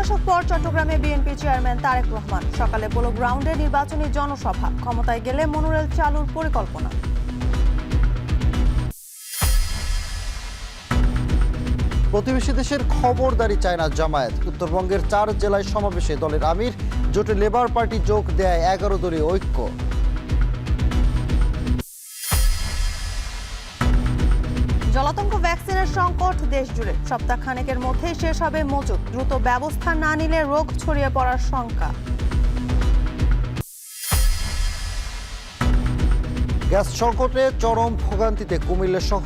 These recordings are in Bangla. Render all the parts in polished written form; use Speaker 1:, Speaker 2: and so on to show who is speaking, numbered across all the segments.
Speaker 1: দশক পর চট্টগ্রামে বিএনপি চেয়ারম্যান তারেক রহমান। সকালে পোলো গ্রাউন্ডে নির্বাচনী জনসভা। ক্ষমতায় গেলে মনোরেল চালুর পরিকল্পনা।
Speaker 2: প্রতিবেশী দেশের খবরদারি চায় না জামায়াত। উত্তরবঙ্গের 4 জেলায় সমাবেশে দলের আমির। জোটে লেবার পার্টি যোগ দেয় 11 দলীয় ঐক্য।
Speaker 1: জলাতঙ্ক ভ্যাকসিনের সংকট দেশ জুড়ে। সপ্তাহখানেকের মধ্যেই শেষ হবে মজুত। দ্রুত ব্যবস্থা না নিলে রোগ ছড়িয়ে পড়ার শঙ্কা।
Speaker 2: গ্যাস সংকটে চরম ভোগান্তিতে কুমিল্লা সহ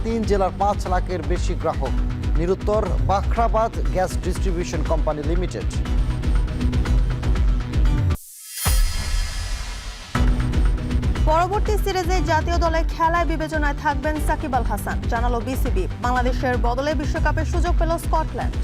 Speaker 2: 3 জেলার 5 লাখের বেশি গ্রাহক। নিরুত্তর Bakhrabad gas distribution company limited.
Speaker 1: পরবর্তী সিরিজে জাতীয় দলে খেলায় বিবেচনায় থাকবেন সাকিব আল হাসান, জানালো বিসিবি। বাংলাদেশের বদলে বিশ্বকাপের সুযোগ পেল স্কটল্যান্ড।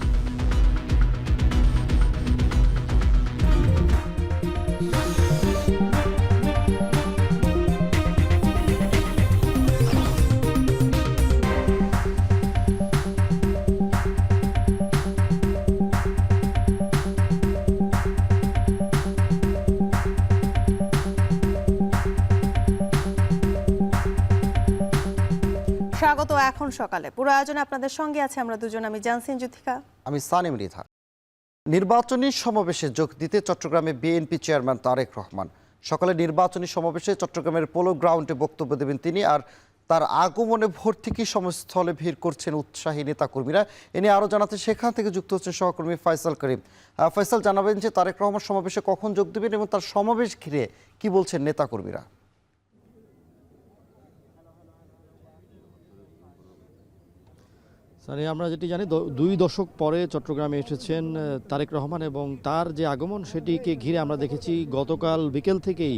Speaker 1: স্বাগত এখন সকালে। পুরো আয়োজনে আপনাদের সঙ্গে আছে আমরা দুজন, আমি জানসিন যুথিকা,
Speaker 2: আমি সানিম রিথা। নির্বাচনী সমাবেশে যোগ দিতে চট্টগ্রামে বিএনপি চেয়ারম্যান তারেক রহমান। সকালে নির্বাচনী সমাবেশে চট্টগ্রামের পোলো গ্রাউন্ডে বক্তব্য দেবেন তিনি। আর তার আগমনে ভোর থেকেই সমাবেশস্থলে ভিড় করছেন উৎসাহী নেতাকর্মীরা। এ নিয়ে আরও জানাতে সেখান থেকে যুক্ত হচ্ছেন সহকর্মী ফয়সাল করিম। ফয়সাল, জানাবেন যে তারেক রহমান সমাবেশে কখন যোগ দেবেন এবং তার সমাবেশ ঘিরে কি বলছেন নেতাকর্মীরা?
Speaker 3: আমরা যেটি জানি 2 দশক পরে চট্টগ্রামে এসেছেন তারেক রহমান এবং তার যে আগমন সেটিকে ঘিরে আমরা দেখেছি গতকাল বিকেল থেকেই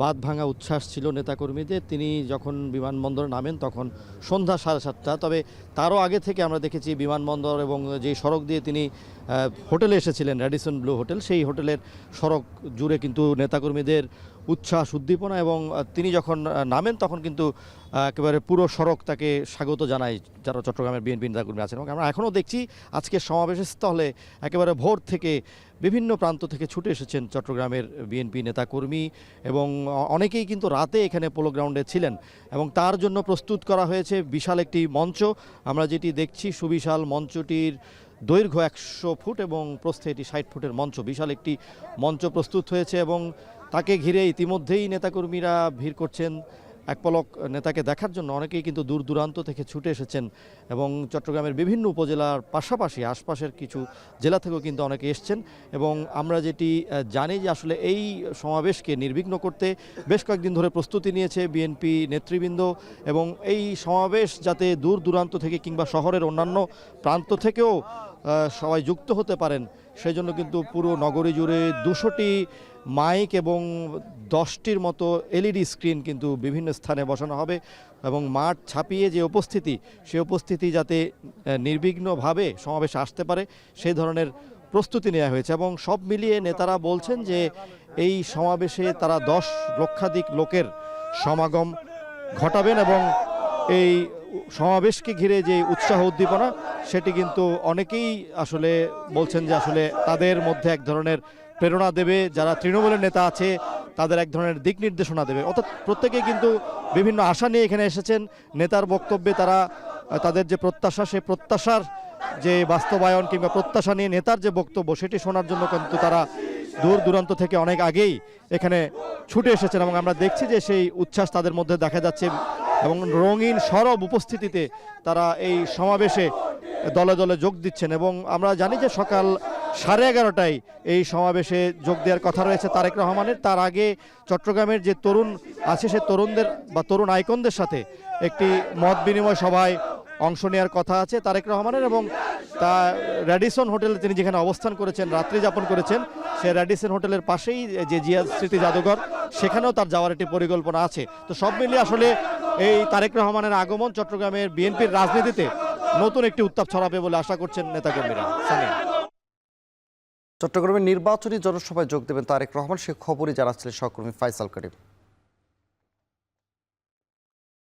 Speaker 3: বাঁধ ভাঙা উচ্ছ্বাস ছিল নেতাকর্মীদের। তিনি যখন বিমানবন্দরে নামেন তখন সন্ধ্যা 7:30। তবে তারও আগে থেকে আমরা দেখেছি বিমানবন্দর এবং যে সড়ক দিয়ে তিনি হোটেলে এসেছিলেন, র্যাডিসন ব্লু হোটেল, সেই হোটেলের সড়ক জুড়ে কিন্তু নেতাকর্মীদের উচ্ছ্বাস উদ্দীপনা। এবং তিনি যখন নামেন তখন কিন্তু একেবারে পুরো সড়ক তাকে স্বাগত জানায় যারা চট্টগ্রামের বিএনপি নেতাকর্মী আছেন। এবং আমরা এখনও দেখছি আজকের সমাবেশের স্থলে একেবারে ভোর থেকে বিভিন্ন প্রান্ত থেকে ছুটে এসেছেন চট্টগ্রামের বিএনপি নেতাকর্মী এবং অনেকেই কিন্তু রাতে এখানে পোলো গ্রাউন্ডে ছিলেন এবং তার জন্য প্রস্তুত করা হয়েছে বিশাল একটি মঞ্চ। আমরা যেটি দেখছি সুবিশাল মঞ্চটির দৈর্ঘ্য 100 ফুট এবং প্রস্থে এটি 60 ফুটের মঞ্চ। বিশাল একটি মঞ্চ প্রস্তুত হয়েছে এবং তাকে ঘিরে ইতিমধ্যেই নেতাকর্মীরা ভিড় করছেন এক পলক নেতাকে দেখার জন্য। অনেকেই কিন্তু দূর দূরান্ত থেকে ছুটে এসেছেন এবং চট্টগ্রামের বিভিন্ন উপজেলার পাশাপাশি আশপাশের কিছু জেলা থেকেও কিন্তু অনেকে এসছেন। এবং আমরা যেটি জানি যে আসলে এই সমাবেশকে নির্বিঘ্ন করতে বেশ কয়েকদিন ধরে প্রস্তুতি নিয়েছে বিএনপি নেতৃবৃন্দ এবং এই সমাবেশ যাতে দূর দূরান্ত থেকে কিংবা শহরের অন্যান্য প্রান্ত থেকেও সবাই যুক্ত হতে পারেন সেই জন্য কিন্তু পুরো নগরী জুড়ে 200টি মাইক এবং 10টির মতো এলইডি স্ক্রিন কিন্তু বিভিন্ন স্থানে বসানো হবে এবং মাঠ ছাপিয়ে যে উপস্থিতি সেই উপস্থিতি যাতে নির্বিঘ্নভাবে সমাবেশে আসতে পারে সেই ধরনের প্রস্তুতি নেওয়া হয়েছে। এবং সব মিলিয়ে নেতারা বলছেন যে এই সমাবেশে তারা 10 লক্ষাধিক লোকের সমাগম ঘটাবেন এবং এই সমাবেশকে ঘিরে যে উৎসাহ উদ্দীপনা সেটি কিন্তু অনেকেই আসলে বলছেন যে আসলে তাদের মধ্যে এক ধরনের প্রেরণা দেবে, যারা তৃণমূলের নেতা আছে তাদের এক ধরনের দিক নির্দেশনা দেবে। অর্থাৎ প্রত্যেকেই কিন্তু বিভিন্ন আশা নিয়ে এখানে এসেছেন। নেতার বক্তব্যে তারা তাদের যে প্রত্যাশা সেই প্রত্যাশার যে বাস্তবায়ন কিংবা প্রত্যাশা নিয়ে নেতার যে বক্তব্য সেটি শোনার জন্য কিন্তু তারা দূর দূরান্ত থেকে অনেক আগেই এখানে ছুটে এসেছেন এবং আমরা দেখছি যে সেই উচ্ছ্বাস তাদের মধ্যে দেখা যাচ্ছে এবং রঙিন সরব উপস্থিতিতে তারা এই সমাবেশে দলে দলে যোগ দিচ্ছেন। এবং আমরা জানি যে সকাল 11:30টায় এই সমাবেশে যোগ দেওয়ার কথা রয়েছে তারেক রহমানের। তার আগে চট্টগ্রামের যে তরুণ আছে সে তরুণদের বা তরুণ আইকনদের সাথে একটি মত বিনিময় সভায় অংশ নেওয়ার কথা আছে তারেক রহমানের। এবং তা র্যাডিসন হোটেলে তিনি যেখানে অবস্থান করেছেন, রাত্রি যাপন করেছেন, সে র্যাডিসন হোটেলের পাশেই যে জিয়া স্মৃতি জাদুঘর, সেখানেও তার যাওয়ার একটি পরিকল্পনা আছে। তো সব মিলিয়ে আসলে এই তারেক রহমানের আগমন চট্টগ্রামের বিএনপির রাজনীতিতে নতুন একটি উত্তাপ ছড়াবে বলে আশা করছেন নেতাকর্মীরা।
Speaker 2: চট্টগ্রামের নির্বাচনী জনসভায় যোগ দেবেন তারেক রহমান, সে খবরই জানাচ্ছিলেন সহকর্মী ফয়সাল করিম।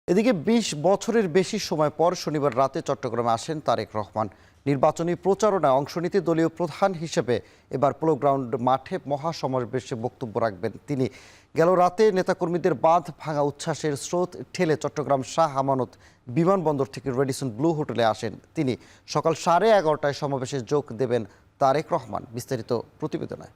Speaker 2: এদিকে 20 বছরের বেশি সময় পর শনিবার রাতে চট্টগ্রামে আসেন তারেক রহমান। নির্বাচনী প্রচারণায় অংশ নিতে দলীয় প্রধান হিসেবে এবার পোলো গ্রাউন্ড মাঠে মহাসমাবেশে বক্তব্য রাখবেন তিনি। গেল রাতে নেতাকর্মীদের বাঁধ ভাঙা উচ্ছ্বাসের স্রোত ঠেলে চট্টগ্রাম শাহ আমানত বিমানবন্দর থেকে রেডিসন ব্লু হোটেলে আসেন তিনি। সকাল 11:30টায় সমাবেশে যোগ দেবেন তারেক রহমান। বিস্তারিত প্রতিবেদনায়।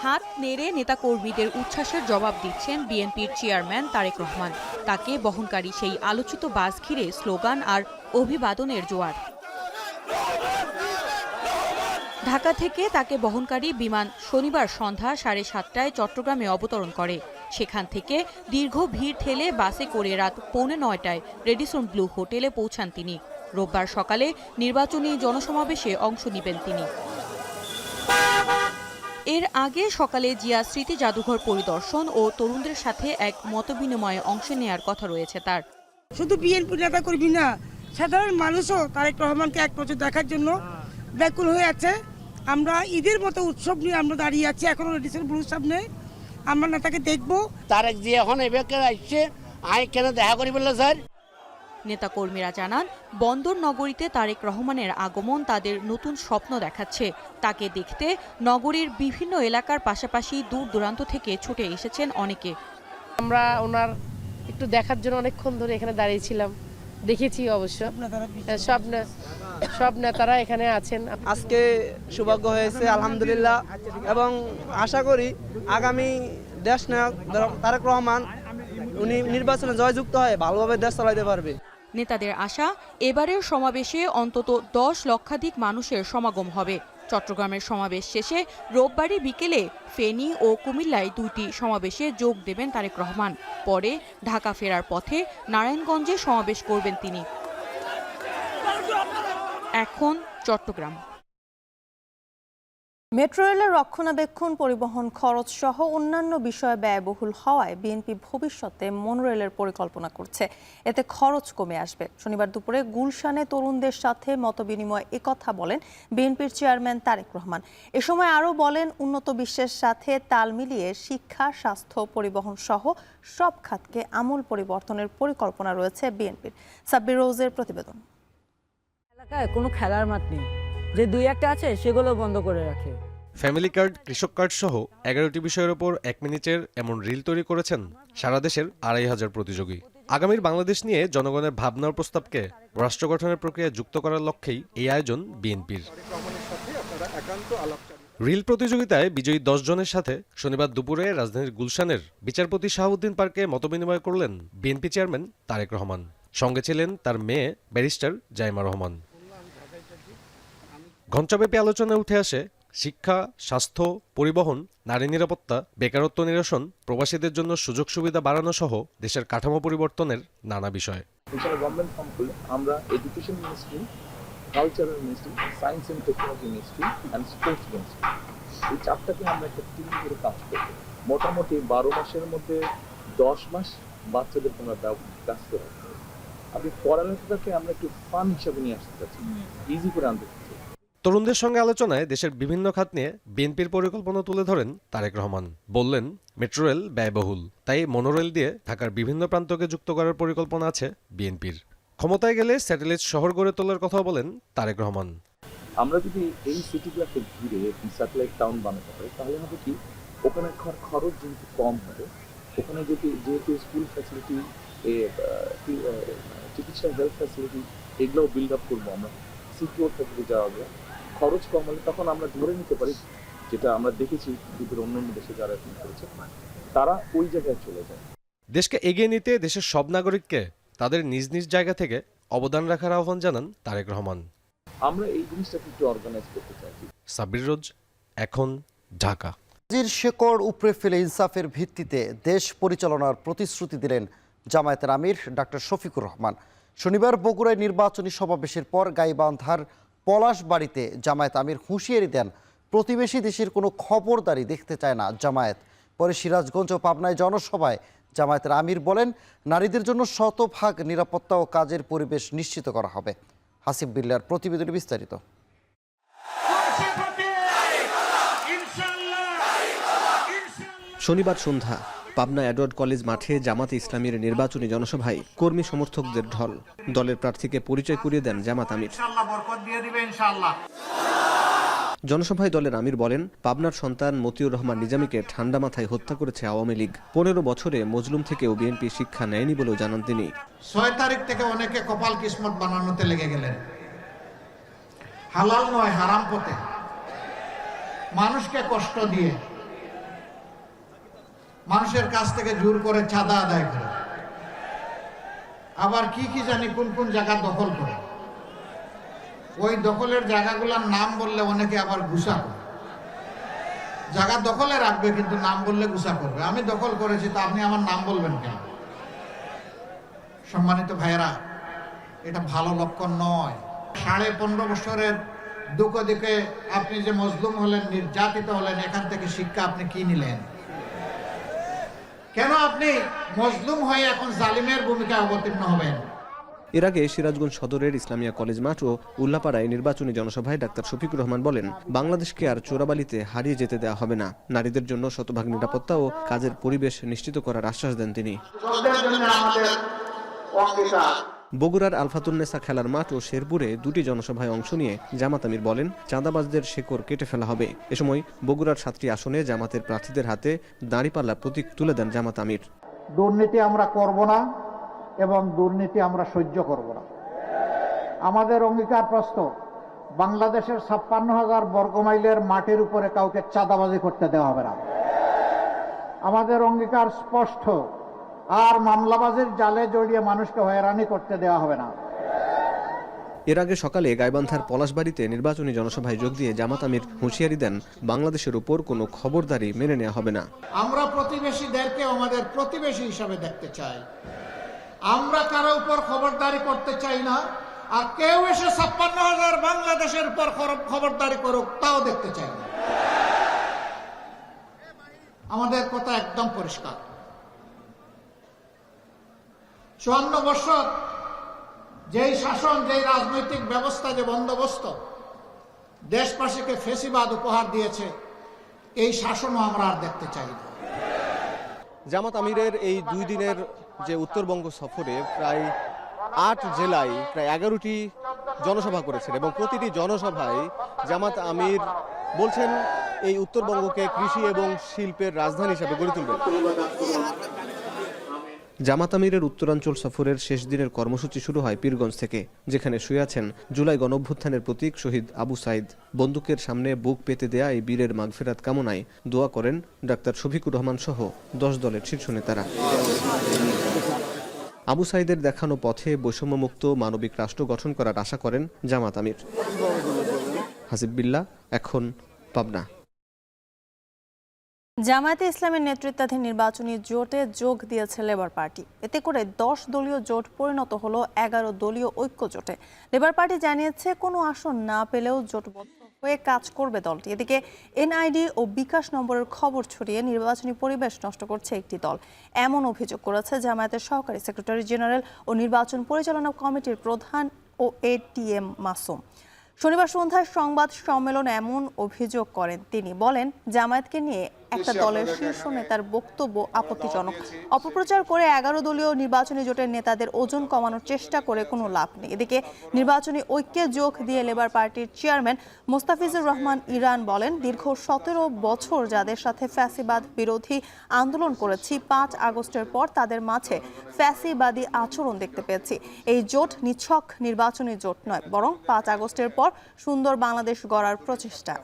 Speaker 4: হাত নেড়ে নেতাকর্মীদের উচ্ছ্বাসের জবাব দিচ্ছেন বিএনপির চেয়ারম্যান তারেক রহমান। তাকে বহনকারী সেই আলোচিত বাস ঘিরে স্লোগান আর অভিবাদনের জোয়ার। ঢাকা থেকে তাকে বহনকারী বিমান শনিবার সন্ধ্যা 7:30টায় চট্টগ্রামে অবতরণ করে। সেখান থেকে দীর্ঘ ভিড় ঠেলে বাসে করে রাত 8:45টায় রেডিসন ব্লু হোটেলে পৌঁছান তিনি। রোববার সকালে নির্বাচনী জনসমাবেশে অংশ নেবেন তিনি। এর আগে সকালে জিয়া স্মৃতি জাদুঘর পরিদর্শন ও তরুণদের সাথে এক মতবিনিময়ে অংশ নেয়ার কথা রয়েছে তার।
Speaker 5: শুধু বিএনপি নেতা কর্মী না, সাধারণ মানুষও তারেক রহমানকে এক বছর দেখার জন্য ব্যাকুল হয়ে আছে। আমরা ঈদের মতো উৎসব নিয়ে আমরা দাঁড়িয়ে আছি এখনো রেডিসন ব্লুর সামনে। আমরা নেতাকে দেখবো।
Speaker 6: তারেক জি এখন এবারে আসছে, আই কেন দেখা করি বললো স্যার।
Speaker 4: নেতাকর্মীরা জানান, বন্দর নগরীতে তারেক রহমানের আগমন তাদের নতুন স্বপ্ন দেখাচ্ছে। তাকে দেখতে নগরীর বিভিন্ন এলাকার পাশাপাশি দূর দূরান্ত থেকে ছুটে এসেছেন অনেকে।
Speaker 7: আমরা ওনার একটু দেখার জন্য অনেকক্ষণ ধরে এখানে দাঁড়িয়েছিলাম, দেখেছি অবশ্য। সব নেতারা এখানে আছেন।
Speaker 8: আজকে সৌভাগ্য হয়েছে আলহামদুলিল্লাহ, এবং আশা করি আগামী দেশ নায়ক তারেক রহমান উনি নির্বাচনে জয়যুক্ত হয়ে ভালোভাবে দেশ চালাতে পারবে।
Speaker 4: নেতাদের আশা, এবারের সমাবেশে অন্তত 10 লক্ষাধিক মানুষের সমাগম হবে। চট্টগ্রামের সমাবেশ শেষে রোববারই বিকেলে ফেনী ও কুমিল্লায় 2টি সমাবেশে যোগ দেবেন তারেক রহমান। পরে ঢাকা ফেরার পথে নারায়ণগঞ্জে সমাবেশ করবেন তিনি। এখন চট্টগ্রাম।
Speaker 1: মেট্রো রেলের রক্ষণাবেক্ষণ, পরিবহন খরচ সহ অন্যান্য বিষয়ে ব্যয়বহুল হওয়ায় বিএনপি ভবিষ্যতে মনোরেলের পরিকল্পনা করছে। এতে খরচ কমে আসবে। শনিবার দুপুরে গুলশানে তরুণদের সাথে মতবিনিময়ে একথা বলেন বিএনপির চেয়ারম্যান তারেক রহমান। এ সময় আরও বলেন, উন্নত বিশ্বের সাথে তাল মিলিয়ে শিক্ষা, স্বাস্থ্য, পরিবহন সহ সব খাতকে আমূল পরিবর্তনের পরিকল্পনা রয়েছে বিএনপির। সাব্বির রোজের প্রতিবেদন।
Speaker 9: এলাকায় কোনো খেলার মাঠ নেই, যে 2-1টা আছে সেগুলো বন্ধ করে রাখে।
Speaker 10: ফ্যামিলি কার্ড, কৃষক কার্ড সহ 11টি বিষয়ের উপর 1 মিনিটের এমন রিল তৈরি করেছেন সারা দেশের 2,500 প্রতিযোগী। আগামীর বাংলাদেশ নিয়ে জনগণের ভাবনার প্রস্তাবকে রাষ্ট্র গঠনের প্রক্রিয়ায় যুক্ত করার লক্ষ্যেই এই আয়োজন বিএনপির। রিল প্রতিযোগিতায় বিজয়ী 10 জনের সাথে শনিবার দুপুরে রাজধানীর গুলশানের বিচারপতি শাহাবুদ্দিন পার্কে মতবিনিময় করলেন বিএনপি চেয়ারম্যান তারেক রহমান। সঙ্গে ছিলেন তার মেয়ে ব্যারিস্টার জাইমা রহমান। ঘণ্টাব্যাপী আলোচনায় উঠে আসে শিক্ষা, স্বাস্থ্য, পরিবহন, নারী নিরাপত্তা, বেকারত্ব নিরসন, প্রবাসীদের জন্য সুযোগ সুবিধা বাড়ানো সহ দেশের কাঠামো পরিবর্তনের নানা বিষয়।
Speaker 11: গভর্নমেন্ট ফর্ম করলে আমরা education ministry, cultural ministry, science and technology ministry and sports ministry, এই 4টাকে আমরা একটা টিম করে কাজ করব। মোটামুটি 12 মাসের মধ্যে 10 মাস বাচ্চাদের আমরা কাজ করে আপনি পড়ালেখাটাকে আমরা একটু ফান হিসাবে নিয়ে আসতে চাচ্ছি, ইজি করে আনতে চাচ্ছি।
Speaker 10: তরুণদের সঙ্গে আলোচনায় দেশের বিভিন্ন খাত নিয়ে বিএনপির পরিকল্পনা তুলে ধরেন তারেক রহমান। বললেন, মেট্রো রেল ব্যয়বহুল, তাই মনোরেল দিয়ে ঢাকার বিভিন্ন প্রান্তকে যুক্ত করার পরিকল্পনা আছে বিএনপির। ক্ষমতায় গেলে স্যাটেলাইট শহর গড়ে তোলার কথা বলেন তারেক রহমান।
Speaker 11: আমরা যদি এই সিটিগুলোকে ঘিরে স্যাটেলাইট টাউন বানাতে পারি, তাহলে হবে কি, ওখানে খরচ যেহেতু কম হবে, ওখানে যেহেতু স্কুল ফ্যাসিলিটি, চিকিৎসা, হেলথ ফ্যাসিলিটি, এগুলোও বিল্ড আপ করবো আমরা, সিকিউর থাকতে যাওয়া যায়, খরচ কম হলে তখন আমরা ধরে নিতে পারি, যেটা আমরা দেখেছি পৃথিবীর অন্যান্য দেশে যারা এখন করেছে, তারা ওই জায়গায় চলে যায়।
Speaker 10: দেশকে এগিয়ে নিতে দেশের সব নাগরিককে তাদের নিজ নিজ জায়গা থেকে অবদান রাখার আহ্বান জানান তারেক রহমান।
Speaker 11: আমরা এই জিনিসটাকে একটু অর্গানাইজ করতে চাইছি।
Speaker 10: সাব্বির রোজ, এখন ঢাকা।
Speaker 2: শেকড় উপড়ে ফেলে ইনসাফের ভিত্তিতে দেশ পরিচালনার প্রতিশ্রুতি দিলেন জামায়াতের আমির ডাক্তার শফিকুর রহমান। শনিবার বগুড়ায় নির্বাচনী সমাবেশের পর গাইবান্ধার পলাশবাড়িতে জামায়াত আমির হুঁশিয়ারি দেন, প্রতিবেশী দেশের কোনো খবরদারি দেখতে চায় না জামায়াত। পরে সিরাজগঞ্জ ও পাবনায় জনসভায় জামায়াতের আমির বলেন, নারীদের জন্য শতভাগ নিরাপত্তা ও কাজের পরিবেশ নিশ্চিত করা হবে। হাসিব বিল্লার প্রতিবেদনে বিস্তারিত।
Speaker 12: শনিবার সন্ধ্যা পাবনা এডওয়ার্ড কলেজ মাঠে জামাতে ইসলামীর নির্বাচনী জনসভায় কর্মী সমর্থকদের ঢল। দলের প্রার্থীকে পরিচয় করিয়ে দেন জামাত আমির। জনসভায় দলের আমির বলেন, পাবনার সন্তান মতিউর রহমান নিজামীকে ঠান্ডা মাথায় হত্যা করেছে আওয়ামী লীগ। 15 বছরে মজলুম থেকেও বিএনপি শিক্ষা নেয়নি বলেও জানান তিনি।
Speaker 13: 6 তারিখ থেকে অনেকে কপাল কিসমত বানানোতে লেগে গেলেন, হালাল নয় হারাম পথে মানুষকে কষ্ট দিয়ে, মানুষের কাছ থেকে জোর করে চাঁদা আদায় করে, আবার কি জানি কোন কোন জায়গা দখল করে। ওই দখলের জায়গাগুলোর নাম বললে অনেকে আবার গুসা করে। জায়গা দখলে রাখবে কিন্তু নাম বললে গুসা করবে। আমি দখল করেছি তা আপনি আমার নাম বলবেন কেন? সম্মানিত ভাইয়েরা, এটা ভালো লক্ষণ নয়। 15.5 বছরের দুঃখ দিকে আপনি যে মজলুম হলেন, নির্যাতিত হলেন, এখান থেকে শিক্ষা আপনি কি নিলেন? কেন আপনি মজলুম হয়ে এখন জালিমের ভূমিকায় অবতীর্ণ হবেন?
Speaker 12: এর আগে সিরাজগঞ্জ সদরের ইসলামিয়া কলেজ মাঠ ও উল্লাপাড়ায় নির্বাচনী জনসভায় ডাক্তার শফিকুর রহমান বলেন, বাংলাদেশকে আর চোরাবালিতে হারিয়ে যেতে দেওয়া হবে না। নারীদের জন্য শতভাগ নিরাপত্তা ও কাজের পরিবেশ নিশ্চিত করার আশ্বাস দেন তিনি। বগুড়ার আলফাতুন্নেসা খেলার মাঠ ও শেরপুরে 2টি জনসভায় অংশ নিয়ে জামাত আমির বলেন, চাঁদাবাজদের শেকড় কেটে ফেলা হবে। এ সময় বগুড়ার 7টি আসনে জামাতের প্রার্থীদের হাতে দাঁড়িপাল্লার প্রতীক তুলে দেন জামাত আমির।
Speaker 13: দুর্নীতি আমরা করব না এবং দুর্নীতি আমরা সহ্য করব না। আমাদের অঙ্গীকার প্রস্তুত, বাংলাদেশের 56,000 বর্গমাইলের মাটির উপরে কাউকে চাঁদাবাজি করতে দেওয়া হবে না। আমাদের অঙ্গীকার স্পষ্ট, আর মামলাবাজির জালে জড়িয়ে মানুষকে হয়রানি করতে দেওয়া হবে না।
Speaker 12: এর আগে সকালে গাইবান্ধার পলাশবাড়িতে নির্বাচনী জনসভায় যোগ দিয়ে জামাত আমির হুঁশিয়ারি দেন, বাংলাদেশের উপর কোনো খবরদারি মেনে নেওয়া হবে না।
Speaker 13: আমরা প্রতিবেশীদেরকে আমাদের প্রতিবেশী হিসাবে দেখতে চাই। আমরা কারো উপর খবরদারি করতে চাই না, আর কেউ এসে 56,000 বাংলাদেশের উপর খবরদারি করুক তাও দেখতে চাই না। আমাদের কথা একদম পরিষ্কার। 54 বছর যেই শাসন, যেই রাজনৈতিক ব্যবস্থা, যে বন্দোবস্ত দেশবাসীকে ফেসিবাদ উপহার দিয়েছে, এই শাসনও আমরা আর দেখতে চাই না।
Speaker 12: জামাত আমিরের এই 2 দিনের যে উত্তরবঙ্গ সফরে প্রায় 8 জেলায় প্রায় 11টি জনসভা করেছেন এবং প্রতিটি জনসভায় জামাত আমির বলছেন এই উত্তরবঙ্গকে কৃষি এবং শিল্পের রাজধানী হিসেবে গড়ে তুলবেন। জামাত আমিরের উত্তরাঞ্চল সফরের শেষ দিনের কর্মসূচি শুরু হয় পীরগঞ্জ থেকে, যেখানে শুয়ে আছেন জুলাই গণঅভ্যুত্থানের প্রতীক শহীদ আবু সাইদ। বন্দুকের সামনে বুক পেতে দেয়া এই বীরের মাগফিরাত কামনায় দোয়া করেন ডাক্তার শফিকুর রহমান সহ 10 দলের শীর্ষ নেতারা। আবু সাইদের দেখানো পথে বৈষম্যমুক্ত মানবিক রাষ্ট্র গঠন করার আশা করেন জামাত আমির। হাসিব বিল্লাহ, এখন পাবনা।
Speaker 1: জামায়াতে ইসলামের নেতৃত্বাধীন নির্বাচনী জোটে যোগ দিয়েছে লেবার পার্টি। এতে করে 10 দলীয় জোট পরিণত হলো 11 দলীয় ঐক্য জোটে। লেবার পার্টি জানিয়েছে, কোনো আসন না পেলেও জোটবদ্ধ হয়ে কাজ করবে দলটি। এদিকে এনআইডি ও বিকাশ নম্বরের খবর ছড়িয়ে নির্বাচনী পরিবেশ নষ্ট করছে একটি দল, এমন অভিযোগ করেছে জামায়াতের সহকারী সেক্রেটারি জেনারেল ও নির্বাচন পরিচালনা কমিটির প্রধান ও এটিএম মাসুম। শনিবার সন্ধ্যায় সংবাদ সম্মেলনে এমন অভিযোগ করেন তিনি। বলেন, জামায়াতকে নিয়ে একটা দলের শীর্ষ নেতার বক্তব্য আপত্তিজনক। অপপ্রচার করে 11 দলীয় নির্বাচনী জোটের নেতাদের ওজন কমানোর চেষ্টা করে কোনো লাভ নেই। এদিকে নির্বাচনী ঐক্যে যোগ দিয়ে লেবার পার্টির চেয়ারম্যান মোস্তাফিজুর রহমান ইরান বলেন, দীর্ঘ 17 বছর যাদের সাথে ফ্যাসিবাদ বিরোধী আন্দোলন করেছি, 5 আগস্টের পর তাদের মাঝে ফ্যাসিবাদী আচরণ দেখতে পেয়েছি। এই জোট নিছক নির্বাচনী জোট নয়, বরং 5 আগস্টের পর সুন্দর বাংলাদেশ গড়ার প্রচেষ্টা।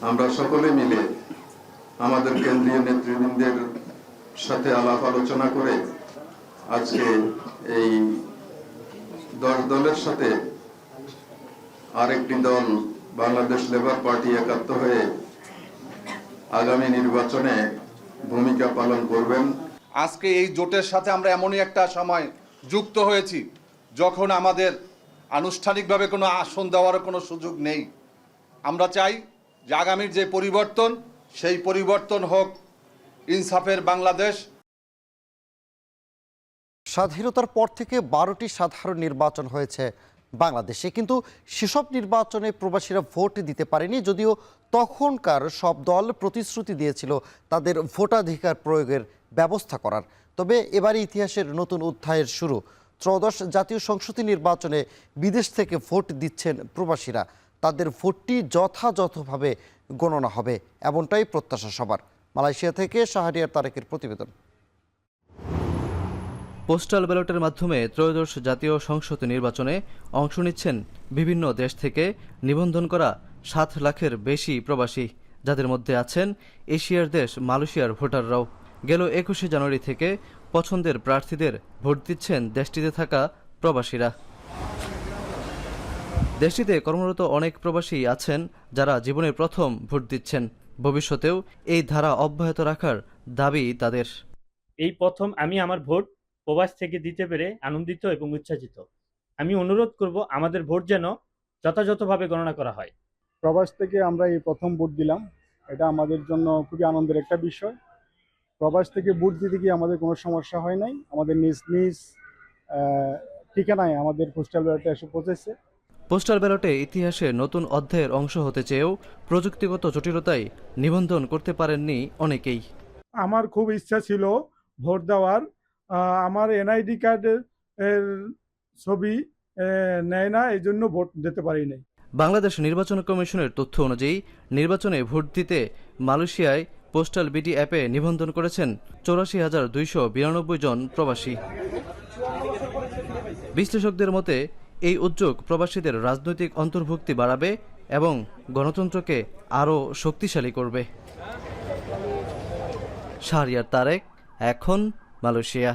Speaker 14: আমরা সকলে মিলে আমাদের কেন্দ্রীয় নেতৃবৃন্দের সাথে আলাপ আলোচনা করে আজকে এই 10 দলের সাথে আরেকটি দল বাংলাদেশ লেবার পার্টি একাত্ম হয়ে আগামী নির্বাচনে ভূমিকা পালন করবেন।
Speaker 15: আজকে এই জোটের সাথে আমরা এমনই একটা সময় যুক্ত হয়েছি যখন আমাদের আনুষ্ঠানিকভাবে কোনো আসন দেওয়ার কোনো সুযোগ নেই। আমরা চাই যে আগামীর যে পরিবর্তন, সেই পরিবর্তন হোক ইনসাফের বাংলাদেশ।
Speaker 2: স্বাধীনতার পর থেকে 12টি সাধারণ নির্বাচন হয়েছে বাংলাদেশে। কিন্তু সেসব নির্বাচনে প্রবাসীরা ভোট দিতে পারেনি, যদিও তখনকার সব দল প্রতিশ্রুতি দিয়েছিল তাদের ভোটাধিকার প্রয়োগের ব্যবস্থা করার। তবে এবারে ইতিহাসের নতুন অধ্যায়ের শুরু। ত্রয়োদশ জাতীয় সংসদীয় নির্বাচনে বিদেশ থেকে ভোট দিচ্ছেন প্রবাসীরা। তাদের ভোটটি যথাযথভাবে গণনা হবে, এমনটাই প্রত্যাশা সবার। মালয়েশিয়া থেকে শাহরিয়ার তারেকের প্রতিবেদন।
Speaker 8: পোস্টাল ব্যালটের মাধ্যমে ত্রয়োদশ জাতীয় সংসদ নির্বাচনে অংশ নিচ্ছেন বিভিন্ন দেশ থেকে নিবন্ধন করা 7 লাখের বেশি প্রবাসী, যাদের মধ্যে আছেন এশিয়ার দেশ মালয়েশিয়ার ভোটাররাও। গেল 21শে জানুয়ারি থেকে পছন্দের প্রার্থীদের ভোট দিচ্ছেন দেশটিতে থাকা প্রবাসীরা। দেশটিতে কর্মরত অনেক প্রবাসী আছেন যারা জীবনের প্রথম ভোট দিচ্ছেন। ভবিষ্যতেও এই ধারা অব্যাহত রাখার দাবি তাদের।
Speaker 16: এই প্রথম আমি আমার ভোট প্রবাস থেকে দিতে পেরে আনন্দিত এবং উচ্ছ্বাসিত। আমি অনুরোধ করব আমাদের ভোট যেন যথাযথভাবে গণনা করা হয়।
Speaker 17: প্রবাস থেকে আমরা এই প্রথম ভোট দিলাম, এটা আমাদের জন্য খুবই আনন্দের একটা বিষয়। প্রবাস থেকে ভোট দিতে গিয়ে আমাদের কোনো সমস্যা হয় নাই। আমাদের নিজ নিজ ঠিকানায় আমাদের পোস্টাল ব্যালটে এসে পৌঁছেছে।
Speaker 8: পোস্টাল ব্যালটে ইতিহাসের নতুন অধ্যায়ের অংশ হতে চেয়েও প্রযুক্তিগত জটিলতায় নিবন্ধন করতে পারেননি অনেকেই।
Speaker 17: আমার খুব ইচ্ছা ছিল ভোট দেওয়ার, আমার এনআইডি কার্ডের ছবি নেয় না, এই জন্য ভোট দিতে পারি নাই।
Speaker 8: বাংলাদেশ নির্বাচন কমিশনের তথ্য অনুযায়ী নির্বাচনে ভোট দিতে মালয়েশিয়ায় পোস্টাল বিডি অ্যাপে নিবন্ধন করেছেন 84,292 জন প্রবাসী। বিশ্লেষকদের মতে এই উদ্যোগ প্রবাসীদের রাজনৈতিক অন্তর্ভুক্তি বাড়াবে এবং গণতন্ত্রকে আরও শক্তিশালী করবে। শাহরিয়ার তারেক, এখন মালয়েশিয়া।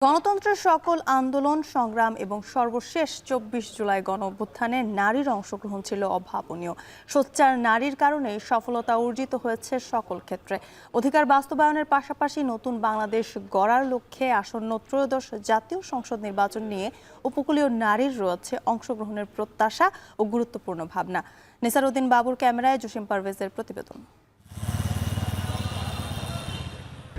Speaker 1: গণতন্ত্রের সকল আন্দোলন সংগ্রাম এবং সর্বশেষ 24 জুলাই গণ অভ্যুত্থানে নারীর অংশগ্রহণ ছিল অভাবনীয়। সোচ্চার নারীর কারণে সফলতা অর্জিত হয়েছে সকল ক্ষেত্রে। অধিকার বাস্তবায়নের পাশাপাশি নতুন বাংলাদেশ গড়ার লক্ষ্যে আসন্ন ত্রয়োদশ জাতীয় সংসদ নির্বাচন নিয়ে উপকূলীয় নারীর রয়েছে অংশগ্রহণের প্রত্যাশা ও গুরুত্বপূর্ণ ভাবনা। নিসার উদ্দিন বাবুর ক্যামেরায় জসিম পারভেজের প্রতিবেদন।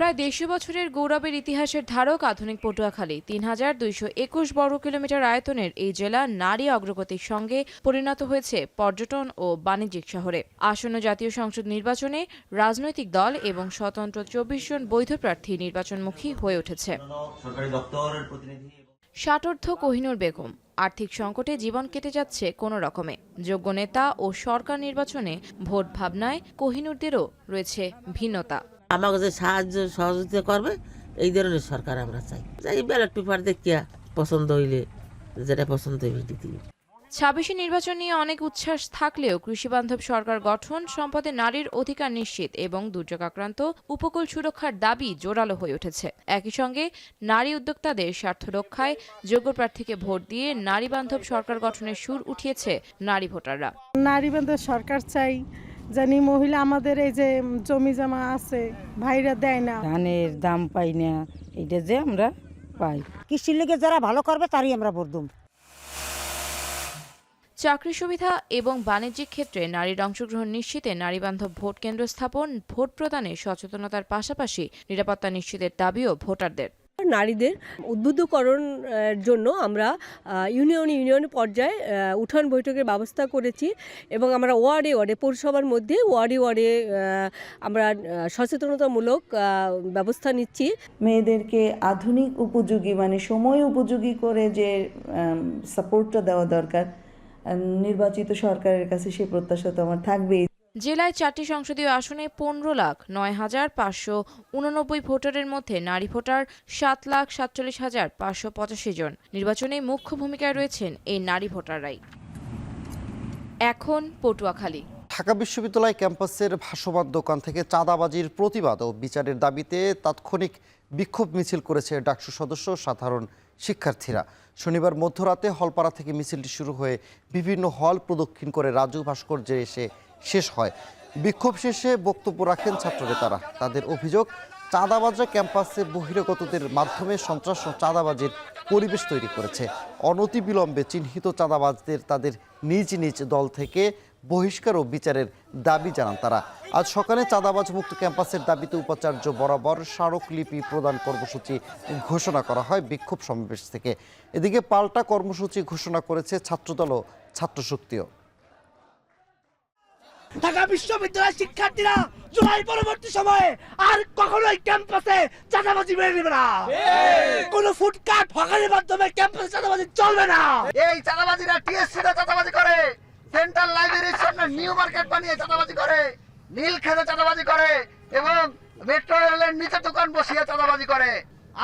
Speaker 4: প্রায় 150 বছরের গৌরবের ইতিহাসের ধারক আধুনিক পটুয়াখালী ৩,২২১ বর্গ কিলোমিটার আয়তনের এই জেলা নারী অগ্রগতির সঙ্গে পরিণত হয়েছে পর্যটন ও বাণিজ্যিক শহরে। আসন্ন জাতীয় সংসদ নির্বাচনে রাজনৈতিক দল এবং স্বতন্ত্র 24 জন বৈধ প্রার্থী নির্বাচনমুখী হয়ে উঠেছে। ষাটোর্ধ্ব কোহিনুর বেগম আর্থিক সংকটে জীবন কেটে যাচ্ছে কোনো রকমে। যোগ্য নেতা ও সরকার নির্বাচনে ভোট ভাবনায় কোহিনুরদেরও রয়েছে ভিন্নতা।
Speaker 9: আমাকে যে সাহায্য সহযোগিতা করবে এই ধরনের সরকার আমরা চাই। ব্যালট পেপার দেখিয়া পছন্দ হইলে যেটা পছন্দ হইবে দিতে।
Speaker 4: 26 নির্বাচন নিয়ে অনেক উচ্ছ্বাস থাকলেও কৃষিবান্ধব সরকার গঠন, সম্পদে নারীর অধিকার নিশ্চিত এবং দুর্যোগাক্রান্ত উপকূল সুরক্ষার দাবি জোরালো হয়ে উঠেছে। একই সঙ্গে নারী উদ্যোক্তাদের স্বার্থ রক্ষায় যোগ্য প্রার্থীকে ভোট দিয়ে নারী বান্ধব সরকার গঠনের সুর উঠিয়েছে নারী ভোটাররা।
Speaker 5: নারী বান্ধব সরকার চাই, জানি মহিলা আমাদের এই যে জমি জমা আছে ভাইরা দেয় না,
Speaker 9: ধানের দাম পাই না, এইটা যে আমরা পাই। কৃষির লেগে যারা ভালো করবে তারই আমরা ভোট দেব।
Speaker 4: চাকরি সুবিধা এবং বাণিজ্যিক ক্ষেত্রে নারীর অংশগ্রহণ নিশ্চিতে নারীবান্ধব ভোট কেন্দ্র স্থাপন, ভোট প্রদানে সচেতনতার পাশাপাশি নিরাপত্তা নিশ্চিতের দাবিও ভোটারদের।
Speaker 5: নারীদের উদ্বুদ্ধকরণের জন্য আমরা ইউনিয়ন পর্যায়ে উঠান বৈঠকের ব্যবস্থা করেছি এবং আমরা ওয়ার্ডে ওয়ার্ডে পৌরসভার মধ্যে ওয়ার্ডে আমরা সচেতনতামূলক ব্যবস্থা নিচ্ছি।
Speaker 18: মেয়েদেরকে আধুনিক উপযোগী মানে সময় উপযোগী করে যে সাপোর্টটা দেওয়া দরকার নির্বাচিত সরকারের কাছে, সেই প্রত্যাশা তো আমার থাকবেই।
Speaker 4: জেলায় 4টি সংসদীয় আসনে 15,09,589 ভোটারের মধ্যে নারী ভোটার 7,47,585 জন। নির্বাচনে মুখ্য ভূমিকায় রয়েছেন এই নারী ভোটাররাই। এখন পটুয়াখালী।
Speaker 2: ঢাকা বিশ্ববিদ্যালয় ক্যাম্পাসের ভাসমান দোকান থেকে চাঁদাবাজির প্রতিবাদ ও বিচারের দাবিতে তাৎক্ষণিক বিক্ষোভ মিছিল করেছে ডাকসু সদস্য সাধারণ শিক্ষার্থীরা। শনিবার মধ্যরাতে হলপাড়া থেকে মিছিলটি শুরু হয়ে বিভিন্ন হল প্রদক্ষিণ করে রাজু ভাস্কর্যে এসে শেষ হয়। বিক্ষোভ শেষে বক্তব্য রাখেন ছাত্রনেতারা। তাদের অভিযোগ, চাঁদাবাজরা ক্যাম্পাসে বহিরাগতদের মাধ্যমে সন্ত্রাস ও চাঁদাবাজির পরিবেশ তৈরি করেছে। অনতিবিলম্বে চিহ্নিত চাঁদাবাজদের তাদের নিজ নিজ দল থেকে বহিষ্কার ও বিচারের দাবি জানান তারা। আজ সকালে চাঁদাবাজ মুক্ত ক্যাম্পাসের দাবিতে উপাচার্য বরাবর স্মারকলিপি প্রদান কর্মসূচি ঘোষণা করা হয় বিক্ষোভ সমাবেশ থেকে। এদিকে পাল্টা কর্মসূচি ঘোষণা করেছে ছাত্রদল ও ছাত্রশক্তিও।
Speaker 6: ঢাকা বিশ্ববিদ্যালয়ের শিক্ষার্থীরা জুলাই পরবর্তী সময়ে আর কখনোই ক্যাম্পাসে চাঁদাবাজি মেনে নেবে না। কোন ফুটকাট হকারের মাধ্যমে ক্যাম্পাসে চাঁদাবাজি চলবে না। এই চাঁদাবাজিরা টিএসসিতে চাঁদাবাজি করে, সেন্ট্রাল লাইব্রেরির সামনে নিউ মার্কেট বানিয়ে চাঁদাবাজি করে, নীলক্ষেতে চাঁদাবাজি করে এবং মেট্রো রেলের নিচে দোকান বসিয়ে চাঁদাবাজি করে।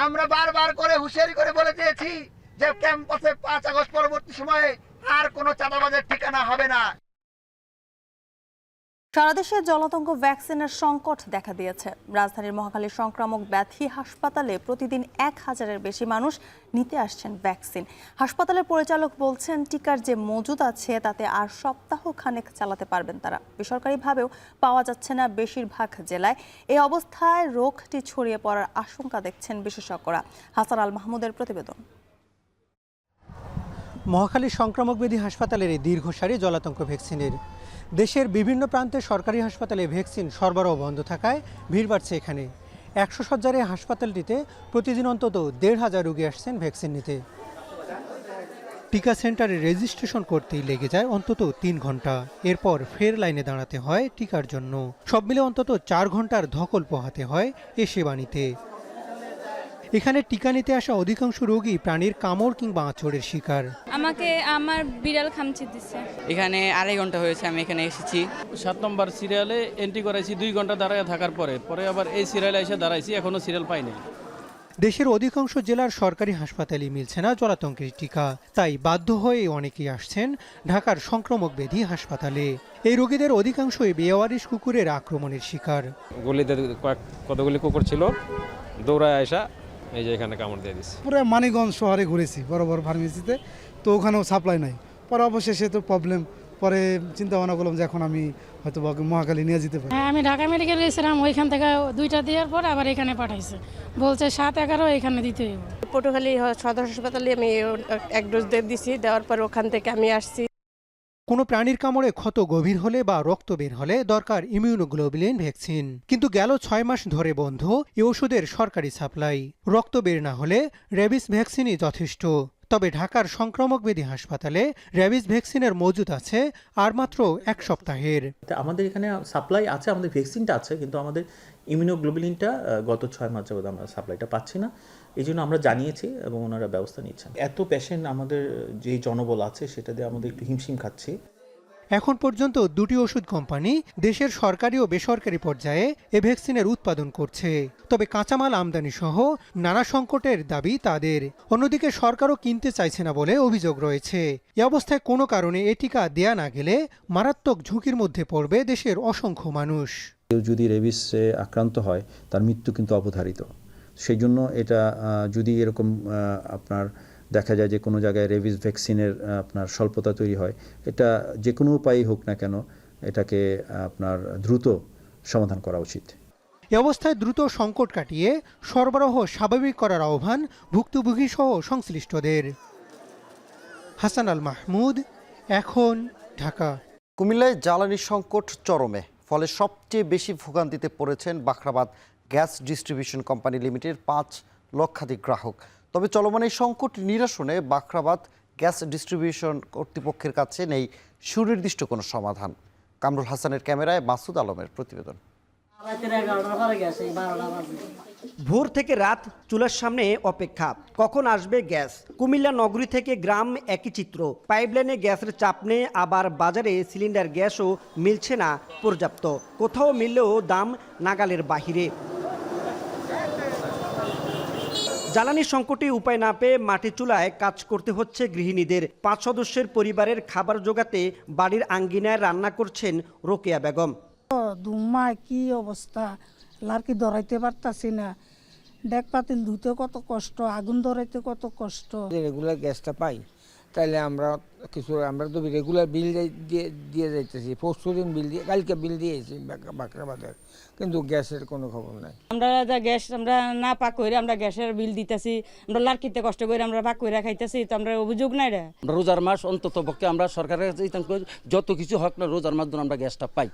Speaker 6: আমরা বারবার করে হুঁশিয়ারি করে বলে দিয়েছি যে ক্যাম্পাসে 5 আগস্ট পরবর্তী সময়ে আর কোনো চাঁদাবাজের ঠিকানা হবে না।
Speaker 1: সারা দেশে জলাতঙ্ক ভ্যাকসিনের সংকট দেখা দিয়েছে। রাজধানীর মহাখালীর সংক্রামক ব্যাধি হাসপাতালে প্রতিদিন 1000-এর বেশি মানুষ নিতে আসছেন ভ্যাকসিন। হাসপাতালের পরিচালক বলছেন, টিকার যে মজুদ আছে তাতে আর সপ্তাহ খানেক চালাতে পারবেন তারা। বেসরকারিভাবেও পাওয়া যাচ্ছে না বেশিরভাগ জেলায়। এই অবস্থায় রোগটি ছড়িয়ে পড়ার আশঙ্কা দেখছেন বিশেষজ্ঞরা। হাসান আল মাহমুদের প্রতিবেদন।
Speaker 19: মহাখালীর সংক্রামক ব্যাধি হাসপাতালের এই দীর্ঘ সারি জলাতঙ্ক ভ্যাকসিনের। দেশের বিভিন্ন প্রান্তে সরকারি হাসপাতালে ভ্যাকসিন সরবরাহ বন্ধ থাকায় ভিড় বাড়ছে এখানে। 100 শয্যার এই হাসপাতালটিতে প্রতিদিন অন্তত 1500 রোগী আসছেন ভ্যাকসিন নিতে। টিকা সেন্টারে রেজিস্ট্রেশন করতেই লেগে যায় অন্তত 3 ঘন্টা। এরপর ফের লাইনে দাঁড়াতে হয় টিকার জন্য। সব মিলে অন্তত 4 ঘন্টার ধকল পোহাতে হয় এ সেবা নিতে। এখানে টিকা নিতে আসা অধিকাংশ রোগী প্রাণীর কামড় কিংবা আঁচড়ের শিকার।
Speaker 20: আমাকে আমার বিড়াল খামচি দিচ্ছে।
Speaker 21: এখানে 2.5 ঘন্টা হয়েছে আমি এখানে এসেছি।
Speaker 22: 7 নম্বর সিরিয়ালে এন্ট্রি করাইছি, 2 ঘন্টা দাঁড়ায় থাকার পরে আবার এই সিরিয়ালে এসে দাঁড়াইছি, এখনো সিরিয়াল পাইনি।
Speaker 19: দেশের অধিকাংশ জেলার সরকারি হাসপাতালে মিলছে না জলাতঙ্কের টিকা, তাই বাধ্য হয়ে অনেকেই আসছেন ঢাকার সংক্রামক ব্যাধি হাসপাতালে। এই রোগীদের অধিকাংশই বেওয়ারিশ কুকুরের আক্রমণের শিকার।
Speaker 23: গলিতে কতগুলি কুকুর ছিল, দৌড়ায় আসা এই যে এখানে কামড় দিয়ে দিচ্ছে।
Speaker 24: পুরো মানিকগঞ্জ শহরে ঘুরেছি বড় বড় ফার্মেসিতে, তো ওখানেও সাপ্লাই নাই। পরে অবশেষে তো প্রবলেম, পরে চিন্তা ভাবনা করলাম যে এখন আমি হয়তো মহাখালী নিয়ে যেতে পারি।
Speaker 25: হ্যাঁ, আমি ঢাকা মেডিকেল গেছিলাম, ওইখান থেকে 2টা দেওয়ার পর আবার এখানে পাঠাইছে, বলছে 7-11 এখানে দিতে হবে।
Speaker 7: পটুয়াখালী সদর হাসপাতালে আমি 1 ডোজ দিয়েছি, দেওয়ার পর ওখান থেকে আমি আসছি।
Speaker 19: কোনো প্রাণীর কামড়ে ক্ষত গভীর হলে বা রক্ত বের হলে দরকার ইমিউনোগ্লোবুলিন ভ্যাকসিন। কিন্তু গেল 6 মাস ধরে বন্ধ এ ওষুধের সরকারি সাপ্লাই। রক্ত বের না হলে র্যাবিস ভ্যাকসিনই যথেষ্ট। তবে ঢাকার সংক্রামক ব্যাধি হাসপাতালে র্যাবিস ভ্যাকসিনের মজুদ আছে আর মাত্র 1 সপ্তাহের।
Speaker 26: আমাদের এখানে সাপ্লাই আছে, আমাদের ভ্যাকসিনটা আছে, কিন্তু আমাদের ইমিউনোগ্লোবুলিনটা গত 6 মাস যাবত আমরা সাপ্লাইটা পাচ্ছি না। এই জন্য আমরা জানিয়েছি এবং ওনারা ব্যবস্থা নিচ্ছেন। এত পেশেন্ট আমাদের যেই জনবল আছে সেটা দিয়ে আমাদের একটু হিমশিম খাচ্ছি।
Speaker 19: এখন পর্যন্ত 2টি ওষুধ কোম্পানি দেশের সরকারি ও বেসরকারি পর্যায়ে এ ভ্যাকসিনের উৎপাদন করছে। তবে কাঁচামাল আমদানি সহ নানা সংকটের দাবি তাদের। অন্যদিকে সরকারও কিনতে চাইছে না বলে অভিযোগ রয়েছে। এ অবস্থায় কোনো কারণে এ টিকা দেয়া না গেলে মারাত্মক ঝুঁকির মধ্যে পড়বে দেশের অসংখ্য মানুষ।
Speaker 27: কেউ যদি রেবিসে আক্রান্ত হয় তার মৃত্যু কিন্তু অবধারিত। সেই জন্য এটা যদি এরকম আপনার দেখা যায় যে কোনো জায়গায় রেবিস ভ্যাকসিনের আপনার স্বল্পতা তৈরি হয়, এটা যে কোনো উপায়ই হোক না কেন এটাকে আপনার দ্রুত সমাধান করা উচিত।
Speaker 19: এ অবস্থায় দ্রুত সংকট কাটিয়ে সরবরাহ স্বাভাবিক করার আহ্বান ভুক্তভোগী সহ সংশ্লিষ্টদের। হাসান আল মাহমুদ, এখন, ঢাকা।
Speaker 2: কুমিল্লায় জ্বালানি সংকট চরমে, ফলে সবচেয়ে বেশি ভোগান্তিতে পড়েছেন Bakhrabad gas distribution company limited 5 লক্ষাধিক গ্রাহক। তবে চলমান এই সংকট নিরসনে বাখরাবাদ গ্যাস ডিস্ট্রিবিউশন কর্তৃপক্ষের কাছে নেই সুনির্দিষ্ট কোনো সমাধান। কামরুল হাসানের ক্যামেরায় মাসুদ আলমের প্রতিবেদন।
Speaker 28: ভোর থেকে রাত চুলার সামনে অপেক্ষা, কখন আসবে গ্যাস। কুমিল্লা নগরী থেকে গ্রাম একই চিত্র। পাইপলাইনে গ্যাসের চাপ নেই, আবার বাজারে সিলিন্ডার গ্যাসও মিলছে না পর্যাপ্ত। কোথাও মিললেও দাম নাগালের বাহিরে। জ্বালানি সংকটে উপায় না পেয়ে মাটি চুলায় কাজ করতে হচ্ছে গৃহিণীদের। 5 সদস্যের পরিবারের খাবার জোগাতে বাড়ির আঙ্গিনায় রান্না করছেন রোকেয়া বেগম।
Speaker 25: দুমা কি অবস্থা, লারকি ধরাইতে পারতাছি না, ডেক পাতিল ধুতে কত কষ্ট, আগুন ধরাইতে কত কষ্ট।
Speaker 28: রেগুলার গ্যাসটা পাই,
Speaker 3: তাহলে আমরা তো রেগুলার বিল দিয়ে যাইতেছি, পরশু দিন বিল দিয়ে, কালকে বিল দিয়েছি বাঁকড়াবাদের, কিন্তু গ্যাসের কোনো খবর নাই।
Speaker 10: আমরা যা গ্যাস আমরা না পাক করে আমরা গ্যাসের বিল দিতেছি, আমরা লার্কিতে কষ্ট করে আমরা পাক করে খাইতেছি, তো আমরা অভিযোগ নাই রে।
Speaker 11: রোজার মাস অন্তত পক্ষে আমরা সরকারের কাছে যত কিছু হোক না রোজার মাস আমরা গ্যাসটা পাই।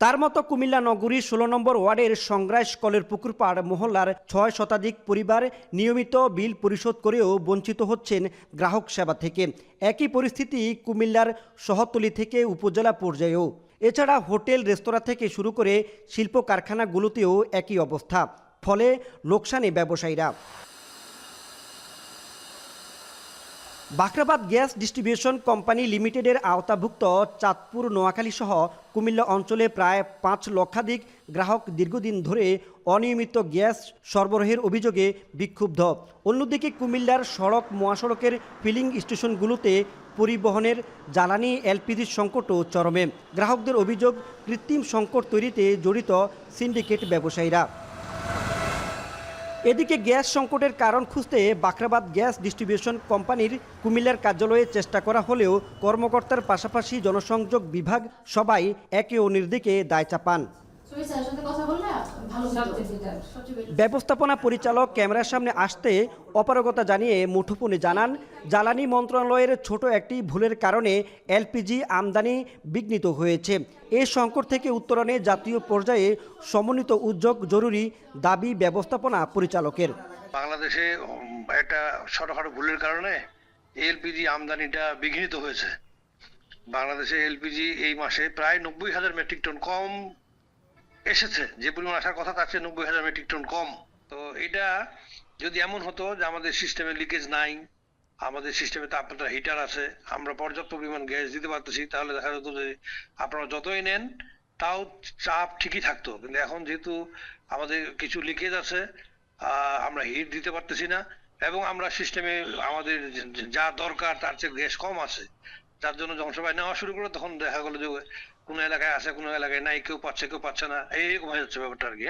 Speaker 28: তার মতো কুমিল্লা নগরীর 16 নম্বর ওয়ার্ডের সংগ্রাস কলের পুকুরপাড় মহল্লার 6 শতাধিক পরিবার নিয়মিত বিল পরিশোধ করেও বঞ্চিত হচ্ছেন গ্রাহক সেবা থেকে। একই পরিস্থিতি কুমিল্লার শহরতলি থেকে উপজেলা পর্যায়েও। এছাড়া হোটেল রেস্তোরাঁ থেকে শুরু করে শিল্প কারখানাগুলোতেও একই অবস্থা, ফলে লোকসানে ব্যবসায়ীরা। বাখরাবাদ গ্যাস ডিস্ট্রিবিউশন কোম্পানি লিমিটেডের আওতাভুক্ত চাঁদপুর, নোয়াখালী সহ কুমিল্লা অঞ্চলে প্রায় 5 লক্ষাধিক গ্রাহক দীর্ঘদিন ধরে অনিয়মিত গ্যাস সরবরাহের অভিযোগে বিক্ষুব্ধ। অন্যদিকে কুমিল্লার সড়ক মহাসড়কের ফিলিং স্টেশনগুলোতে পরিবহনের জ্বালানি এলপিজির সংকটও চরমে। গ্রাহকদের অভিযোগ, কৃত্রিম সংকট তৈরিতে জড়িত সিন্ডিকেট ব্যবসায়ীরা। এদিকে গ্যাস সংকটের কারণ খুঁজতে বাখরাবাদ গ্যাস ডিস্ট্রিবিউশন কোম্পানির কুমিল্লার কার্যালয়ে চেষ্টা করা হলেও কর্মকর্তার পাশাপাশি জনসংযোগ বিভাগ সবাই একে অন্যের দিকে দায় চাপান। ব্যবস্থাপনা পরিচালক ক্যামেরার সামনে আসতে অপারগতা জানিয়ে মুঠোফোনে জানান, জ্বালানি মন্ত্রণালয়ের ছোট একটি ভুলের কারণে এলপিজি আমদানি বিঘ্নিত হয়েছে। এই সংকট থেকে উত্তরণে জাতীয় পর্যায়ে সমন্বিত উদ্যোগ জরুরি, দাবি ব্যবস্থাপনা পরিচালকের।
Speaker 12: বাংলাদেশে একটা ছোটখাটো ভুলের কারণে এলপিজি আমদানিটা বিঘ্নিত হয়েছে। বাংলাদেশে এলপিজি এই মাসে প্রায় 90,000 মেট্রিক টন কম এসেছে, যে পরিমাণ আসার কথা তার চেয়ে 90,000 মেট্রিক টন কম। তো এটা যদি এমন হতো যে আমাদের সিস্টেমে লিকেজ নাই, আমাদের সিস্টেমে তাপমাত্রা হিটার আছে, আমরা পর্যাপ্ত পরিমাণ গ্যাস দিতে পারতেছি, তাহলে দেখা যেত যে আপনারা যতই নেন তাও চাপ ঠিকই থাকতো। কিন্তু এখন যেহেতু আমাদের কিছু লিকেজ আছে, আমরা হিট দিতে পারতেছি না, এবং আমরা সিস্টেমে আমাদের যা দরকার তার চেয়ে গ্যাস কম আছে, যার জন্য যখন সবাই নেওয়া শুরু করলো তখন দেখা গেলো যে কোনো এলাকায় আছে, কোনো এলাকায় নাই, কেউ পাচ্ছে কেউ পাচ্ছে না, এইরকম হয়ে যাচ্ছে ব্যাপারটা আর কি।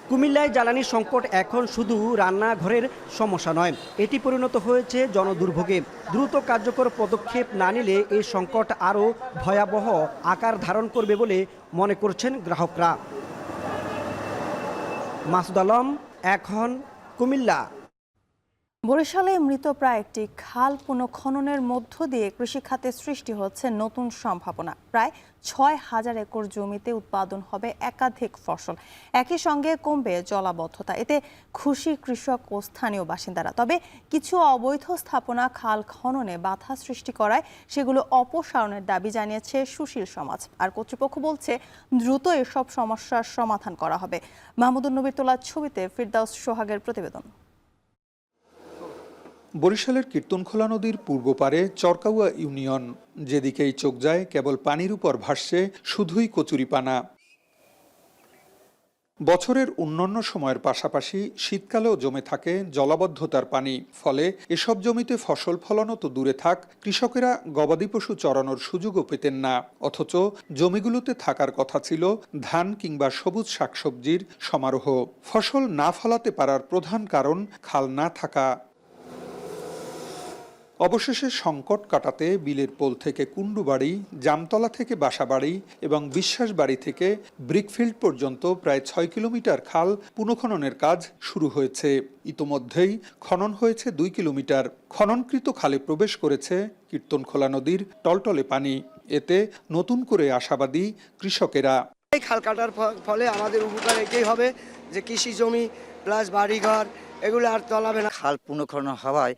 Speaker 28: কুমিল্লায় জ্বালানি সংকট এখন শুধু রান্নাঘরের সমস্যা নয়, এটি পরিণত হয়েছে জনদুর্ভোগে। দ্রুত কার্যকর পদক্ষেপ না নিলে এই সংকট আরও ভয়াবহ আকার ধারণ করবে বলে মনে করছেন গ্রাহকরা। মাসুদ আলম, এখন, কুমিল্লা।
Speaker 1: বরিশালে মৃতপ্রায় একটি খাল পুনঃখননের মধ্য দিয়ে কৃষিখাতে সৃষ্টি হচ্ছে নতুন সম্ভাবনা। প্রায় 6,000 একর জমিতে উৎপাদন হবে একাধিক ফসল, একই সঙ্গে কমবে জলাবদ্ধতা। এতে খুশি কৃষক ও স্থানীয় বাসিন্দারা। তবে কিছু অবৈধ স্থাপনা খাল খননে বাধা সৃষ্টি করায় সেগুলো অপসারণের দাবি জানিয়েছে সুশীল সমাজ। আর কর্তৃপক্ষ বলছে দ্রুত এসব সমস্যার সমাধান করা হবে। মাহমুদুন নবীর তোলা ছবিতে ফিরদাউস সোহাগের প্রতিবেদন।
Speaker 13: বরিশালের কীর্তনখোলা নদীর পূর্ব পারে চরকাউয়া ইউনিয়ন, যেদিকেই চোখ যায় কেবল পানির উপর ভাসছে শুধুই কচুরিপানা। বছরের অন্যান্য সময়ের পাশাপাশি শীতকালেও জমে থাকে জলাবদ্ধতার পানি। ফলে এসব জমিতে ফসল ফলানো তো দূরে থাক, কৃষকেরা গবাদি পশু চরানোর সুযোগও পেতেন না। অথচ জমিগুলোতে থাকার কথা ছিল ধান কিংবা সবুজ শাকসবজির সমারোহ। ফসল না ফলাতে পারার প্রধান কারণ খাল না থাকা। অবশেষে সংকট কাটাতে বিলের পোল থেকে কুণ্ডুবাড়ি, জামতলা থেকে বাসাবাড়ি এবং বিশ্বাসবাড়ি থেকে ব্রিকফিল্ড পর্যন্ত প্রায় 6 কিলোমিটার খাল পুনঃখননের কাজ শুরু হয়েছে। ইতোমধ্যেই খনন হয়েছে 2 কিলোমিটার। খননকৃত খালে প্রবেশ করেছে কীর্তনখোলা নদীর টলটলে পানি। এতে নতুন করে আশাবাদী কৃষকেরা।
Speaker 6: এই খাল কাটার ফলে আমাদের উপকার এটাই হবে যে কৃষি জমি প্লাস বাড়িঘর এগুলো আর চলাবে না।
Speaker 14: খাল পুনঃখনন হওয়ায়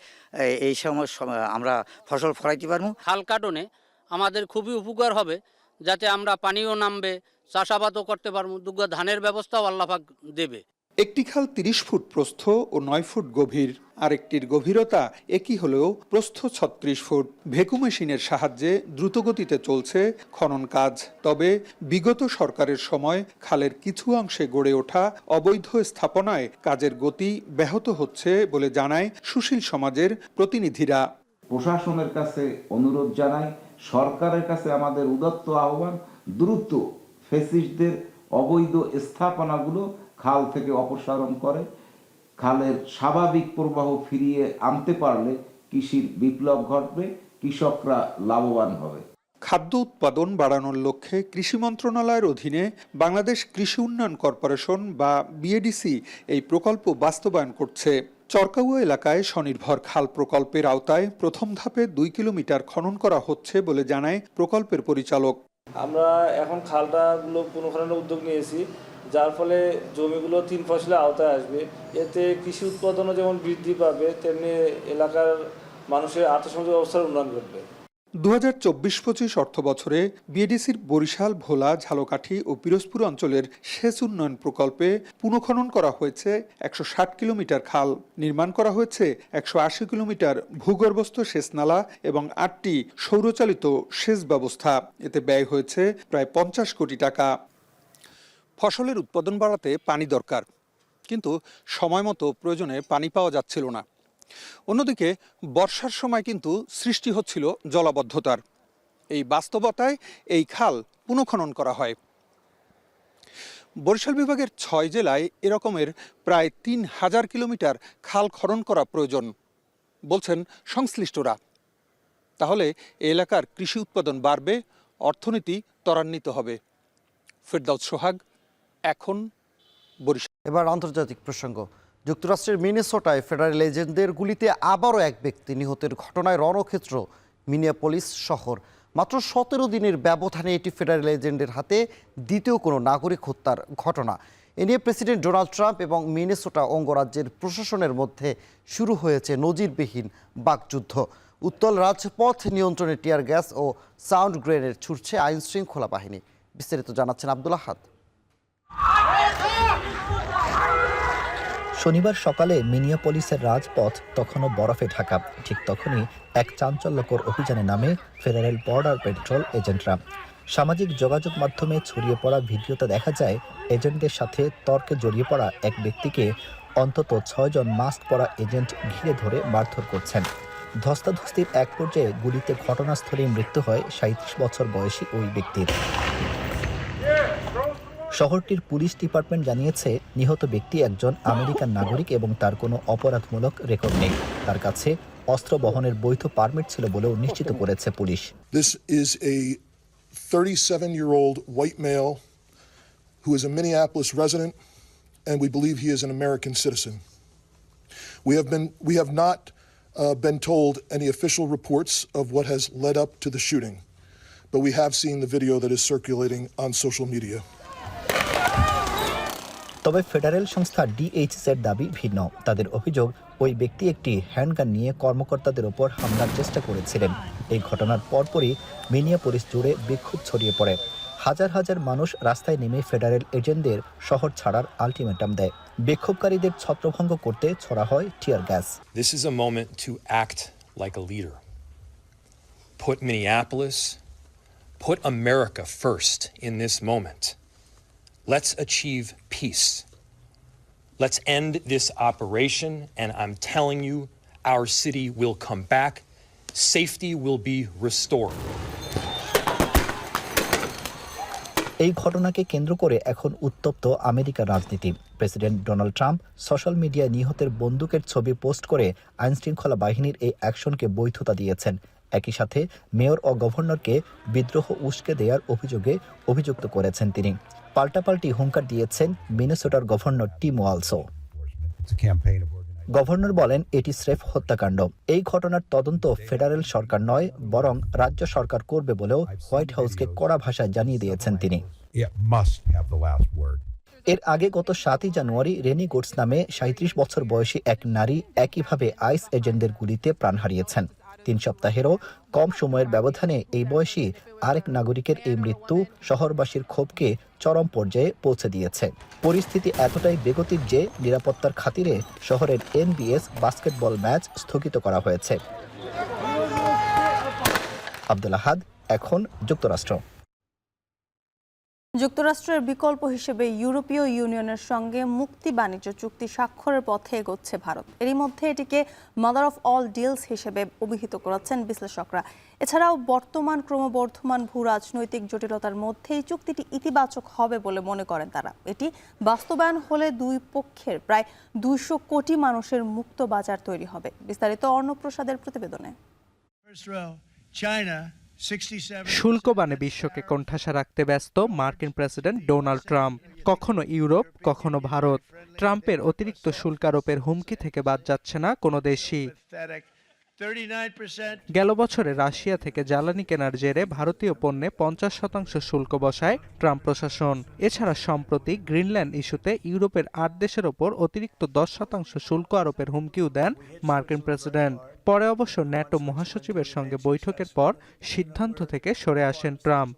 Speaker 14: এই সময় আমরা ফসল ফলাইতে পারবো।
Speaker 21: খাল কাটনে আমাদের খুবই উপকার হবে, যাতে আমরা পানিও নামবে, চাষাবাদও করতে পারবো, দুগ্গা ধানের ব্যবস্থাও আল্লাহ পাক দেবে।
Speaker 13: একটি খাল 30 ফুট প্রস্থ ও 9 ফুট গভীর, আরেকটির গভীরতা একই হলেও প্রস্থ 36 ফুট। ভেকু মেশিনের সাহায্যে দ্রুতগতিতে চলছে খনন কাজ। তবে বিগত সরকারের সময় খালের কিছু অংশে গড়ে ওঠা অবৈধ স্থাপনায় কাজের গতি ব্যাহত হচ্ছে বলে জানায় সুশীল সমাজের প্রতিনিধিরা।
Speaker 15: প্রশাসনের কাছে অনুরোধ জানাই, সরকারের কাছে আমাদের উদাত্ত আহ্বান, দ্রুত ফ্যাসিস্টদের অবৈধ স্থাপনাগুলো খাল থেকে অপসারণ করে খালের স্বাভাবিক প্রবাহ ফিরিয়ে আনতে পারলে কৃষির বিপ্লব ঘটবে, কৃষকরা লাভবান হবে।
Speaker 13: খাদ্য উৎপাদন বাড়ানোর লক্ষ্যে কৃষি মন্ত্রণালয়ের অধীনে বাংলাদেশ কৃষি উন্নয়ন কর্পোরেশন বা বিএডিসি এই প্রকল্প বাস্তবায়ন করছে। চরকাউয়া এলাকায় স্বনির্ভর খাল প্রকল্পের আওতায় প্রথম ধাপে 2 কিলোমিটার খনন করা হচ্ছে বলে জানায় প্রকল্পের পরিচালক।
Speaker 4: আমরা এখন খালটাগুলো পুনঃখননের উদ্যোগ নিয়েছি, যার ফলে জমিগুলো 3 ফসলের আওতায় আসবে। এতে কৃষি উৎপাদনও যেমন বৃদ্ধি পাবে, তেমনি এলাকার মানুষের আর্থসামাজিক অবস্থার উন্নয়ন ঘটবে।
Speaker 13: 2024-25 অর্থ বছরে বিএডিসির বরিশাল, ভোলা, ঝালকাঠি ও পিরোজপুর অঞ্চলের সেচ উন্নয়ন প্রকল্পে পুনঃখনন করা হয়েছে 160 কিলোমিটার খাল, নির্মাণ করা হয়েছে 180 কিলোমিটার ভূগর্ভস্থ সেচ নালা এবং 8টি সৌরচালিত সেচ ব্যবস্থা। এতে ব্যয় হয়েছে প্রায় 50 কোটি টাকা। ফসলের উৎপাদন বাড়াতে পানি দরকার, কিন্তু সময় মতো প্রয়োজনে পানি পাওয়া যাচ্ছিল না। অন্যদিকে বর্ষার সময় কিন্তু সৃষ্টি হচ্ছিল জলাবদ্ধতার। এই বাস্তবতায় এই খাল পুনঃখনন করা হয়। বরিশাল বিভাগের 6 জেলায় এরকমের প্রায় 3000 কিলোমিটার খাল খনন করা প্রয়োজন বলছেন সংশ্লিষ্টরা। তাহলে এ এলাকার কৃষি উৎপাদন বাড়বে, অর্থনীতি ত্বরান্বিত হবে। ফেরদাউস সোহাগ, এখন বরিশাল।
Speaker 2: এবার আন্তর্জাতিক প্রসঙ্গ। যুক্তরাষ্ট্রের মিনেসোটায় ফেডারেল এজেন্টদের গুলিতে আবারও এক ব্যক্তি নিহতের ঘটনায় রণক্ষেত্র মিনিয়াপলিস শহর। মাত্র 17 দিনের ব্যবধানে এটি ফেডারেল এজেন্টদের হাতে দ্বিতীয় কোনো নাগরিক হত্যার ঘটনা। এ নিয়ে প্রেসিডেন্ট ডোনাল্ড ট্রাম্প এবং মিনেসোটা অঙ্গরাজ্যের প্রশাসনের মধ্যে শুরু হয়েছে নজিরবিহীন বাকযুদ্ধ। উত্তল রাজপথ নিয়ন্ত্রণে টিয়ার গ্যাস ও সাউন্ড গ্রেনেড ছুড়ছে আইন শৃঙ্খলা বাহিনী। বিস্তারিত জানাচ্ছেন আব্দুল আহাদ।
Speaker 5: শনিবার সকালে মিনিয়াপলিসের রাজপথ তখনও বরফে ঢাকা। ঠিক তখনই এক চাঞ্চল্যকর অভিযানে নামে ফেডারেল বর্ডার পেট্রোল এজেন্টরা। সামাজিক যোগাযোগ মাধ্যমে ছড়িয়ে পড়া ভিডিওতে দেখা যায় এজেন্টদের সাথে তর্কে জড়িয়ে পড়া এক ব্যক্তিকে অন্তত 6 জন মাস্ক পরা এজেন্ট ঘিরে ধরে মারধর করছেন। ধস্তাধস্তির এক পর্যায়ে গুলিতে ঘটনাস্থলেই মৃত্যু হয় 37 বছর বয়সী ওই ব্যক্তির। শহরটির পুলিশ ডিপার্টমেন্ট জানিয়েছে নিহত ব্যক্তি একজন আমেরিকান নাগরিক এবং তার কোনো অপরাধমূলক রেকর্ড নেই। তার কাছে অস্ত্র বহনের বৈধ পারমিট ছিল বলেও নিশ্চিত করেছে police.
Speaker 8: This is a 37-year-old white male who is a Minneapolis resident and we believe he is an American citizen. We have not been told any official reports of what has led up to the shooting, but we have seen the video that is circulating on social media.
Speaker 5: তবে ফেডারেল সংস্থা ডিএইচএসের দাবি ভিন্ন। তাদের অভিযোগ ওই ব্যক্তি একটি হ্যান্ডগান নিয়ে কর্মকর্তাদের ওপর হামলার চেষ্টা করেছিলেন। এই ঘটনার পরপরই মিনিয়াপলিস জুড়ে বিক্ষোভ ছড়িয়ে পড়ে। হাজার হাজার মানুষ রাস্তায় নেমে ফেডারেল এজেন্টদের শহর ছাড়ার আলটিমেটাম দেয়। বিক্ষোভকারীদের ছত্রভঙ্গ করতে ছড়া হয় tear gas.
Speaker 9: This is a moment to act like a leader. Put Minneapolis, put America first in this moment. Let's achieve peace. Let's end this operation, and I'm telling you, our city will come back. Safety will be restored.
Speaker 5: এই ঘটনাকে কেন্দ্র করে এখন উত্তপ্ত আমেরিকার রাজনীতি। প্রেসিডেন্ট ডোনাল্ড ট্রাম্প সোশ্যাল মিডিয়ায় নিহতের বন্দুকের ছবি পোস্ট করে আইনশৃঙ্খলা বাহিনীর এই অ্যাকশনকে বৈধতা দিয়েছেন। একই সাথে মেয়র ও গভর্নরকে বিদ্রোহ উস্কে দেওয়ার অভিযোগে অভিযুক্ত করেছেন তিনি। পাল্টাপাল্টি হুঙ্কার দিয়েছেন মিনেসোটার গভর্নর টিম ওয়ালসও। গভর্নর বলেন এটি স্রেফ হত্যাকাণ্ড। এই ঘটনার তদন্ত ফেডারেল সরকার নয়, বরং রাজ্য সরকার করবে বলেও হোয়াইট হাউসকে কড়া ভাষায় জানিয়ে দিয়েছেন তিনি। এর আগে গত 7 জানুয়ারি রেনি গুডস নামে 37 বছর বয়সী এক নারী একইভাবে আইস এজেন্টদের গুলিতে প্রাণ হারিয়েছেন। 3 সপ্তাহেরও কম সময়ের ব্যবধানে এই বয়সী আরেক নাগরিকের এই মৃত্যু শহরবাসীর ক্ষোভকে চরম পর্যায়ে পৌঁছে দিয়েছে। পরিস্থিতি এতটাই বেগতিক যে নিরাপত্তার খাতিরে শহরের এনবিএস বাস্কেটবল ম্যাচ স্থগিত করা হয়েছে। আব্দুল আহাদ, এখন যুক্তরাষ্ট্র।
Speaker 1: যুক্তরাষ্ট্রের বিকল্প হিসেবে ইউরোপীয় ইউনিয়নের সঙ্গে মুক্তি বাণিজ্য চুক্তি স্বাক্ষরের পথে এগোচ্ছে ভারত। এরই মধ্যে এটিকে মাদার অফ অল ডিলস হিসেবে অভিহিত করেছেন বিশ্লেষকরা। এছাড়াও বর্তমান ক্রমবর্ধমান ভূ রাজনৈতিক জটিলতার মধ্যে এই চুক্তিটি ইতিবাচক হবে বলে মনে করেন তারা। এটি বাস্তবায়ন হলে দুই পক্ষের প্রায় 200 কোটি মানুষের মুক্ত বাজার তৈরি হবে। বিস্তারিত অর্ণব প্রসাদের প্রতিবেদনে।
Speaker 7: শুল্ক বাণে বিশ্বকে কোণঠাসা রাখতে ব্যস্ত মার্কিন প্রেসিডেন্ট ডোনাল্ড ট্রাম্প। কখনো ইউরোপ, কখনো ভারত। ট্রাম্পের অতিরিক্ত শুল্ক আরোপের হুমকি থেকে বাদ যাচ্ছে না কোনো দেশই। গেল বছরে রাশিয়া থেকে জ্বালানি কেনার জেরে ভারতীয় পণ্যে 50% শুল্ক বসায় ট্রাম্প প্রশাসন। এছাড়া সম্প্রতি গ্রিনল্যান্ড ইস্যুতে ইউরোপের 8 দেশের ওপর অতিরিক্ত 10% শুল্ক আরোপের হুমকিও দেন মার্কিন প্রেসিডেন্ট। পরে অবশ্য ন্যাটো মহাসচিবের সঙ্গে বৈঠকের পর সিদ্ধান্ত থেকে সরে আসেন ট্রাম্প।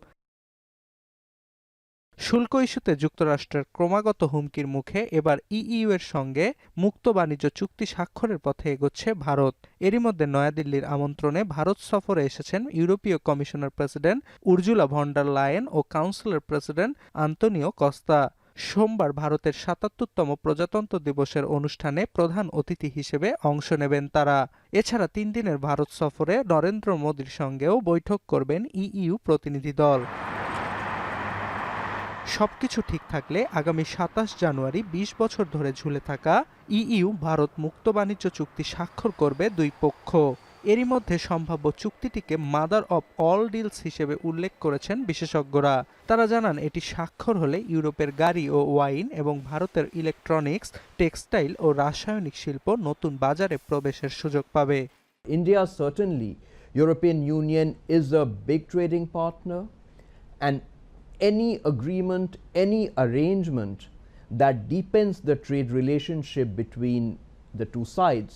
Speaker 7: শুল্ক ইস্যুতে যুক্তরাষ্ট্রের ক্রমাগত হুমকির মুখে এবার ইইউ এর সঙ্গে মুক্ত বাণিজ্য চুক্তি স্বাক্ষরের পথে এগোচ্ছে ভারত। এরই মধ্যে নয়াদিল্লির আমন্ত্রণে ভারত সফরে এসেছেন ইউরোপীয় কমিশনের প্রেসিডেন্ট উর্জুলা ভন ডার লায়েন ও কাউন্সিলের প্রেসিডেন্ট আন্তোনিও কস্তা। সোমবার ভারতের ৭৭তম প্রজাতন্ত্র দিবসের অনুষ্ঠানে প্রধান অতিথি হিসেবে অংশ নেবেন তারা। এছাড়া 3 দিনের ভারত সফরে নরেন্দ্র মোদীর সঙ্গেও বৈঠক করবেন ইইউ প্রতিনিধি দল। সবকিছু ঠিক থাকলে আগামী 27 জানুয়ারি 20 বছর ধরে ঝুলে থাকা ইইউ ভারত মুক্ত বাণিজ্য চুক্তি স্বাক্ষর করবে দুই পক্ষ। এরই মধ্যে সম্ভাব্য চুক্তিটিকে মাদার অফ অল ডিলস হিসেবে উল্লেখ করেছেন বিশেষজ্ঞরা। তারা জানান এটি স্বাক্ষর হলে ইউরোপের গাড়ি ও ওয়াইন এবং ভারতের ইলেকট্রনিক্স, টেক্সটাইল ও রাসায়নিক শিল্প নতুন বাজারে প্রবেশের সুযোগ পাবে।
Speaker 16: India certainly, European Union is a big trading partner, and any agreement, any arrangement that deepens the trade relationship between the two sides.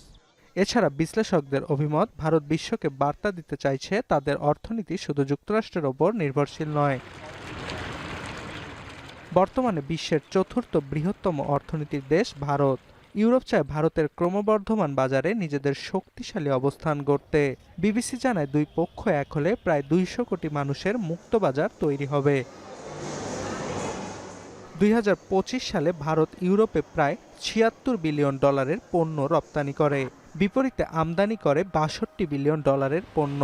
Speaker 7: এছাড়া বিশ্লেষকদের অভিমত, ভারত বিশ্বকে বার্তা দিতে চাইছে তাদের অর্থনীতি শুধু যুক্তরাষ্ট্রের ওপর নির্ভরশীল নয়। বর্তমানে বিশ্বের 4র্থ বৃহত্তম অর্থনীতির দেশ ভারত। ইউরোপ চায় ভারতের ক্রমবর্ধমান বাজারে নিজেদের শক্তিশালী অবস্থান গড়তে। বিবিসি জানায় দুই পক্ষ এক হলে প্রায় 200 কোটি মানুষের মুক্ত বাজার তৈরি হবে। 2025 সালে ভারত ইউরোপে প্রায় $76 বিলিয়ন পণ্য রপ্তানি করে, বিপরীতে আমদানি করে $62 বিলিয়ন পণ্য।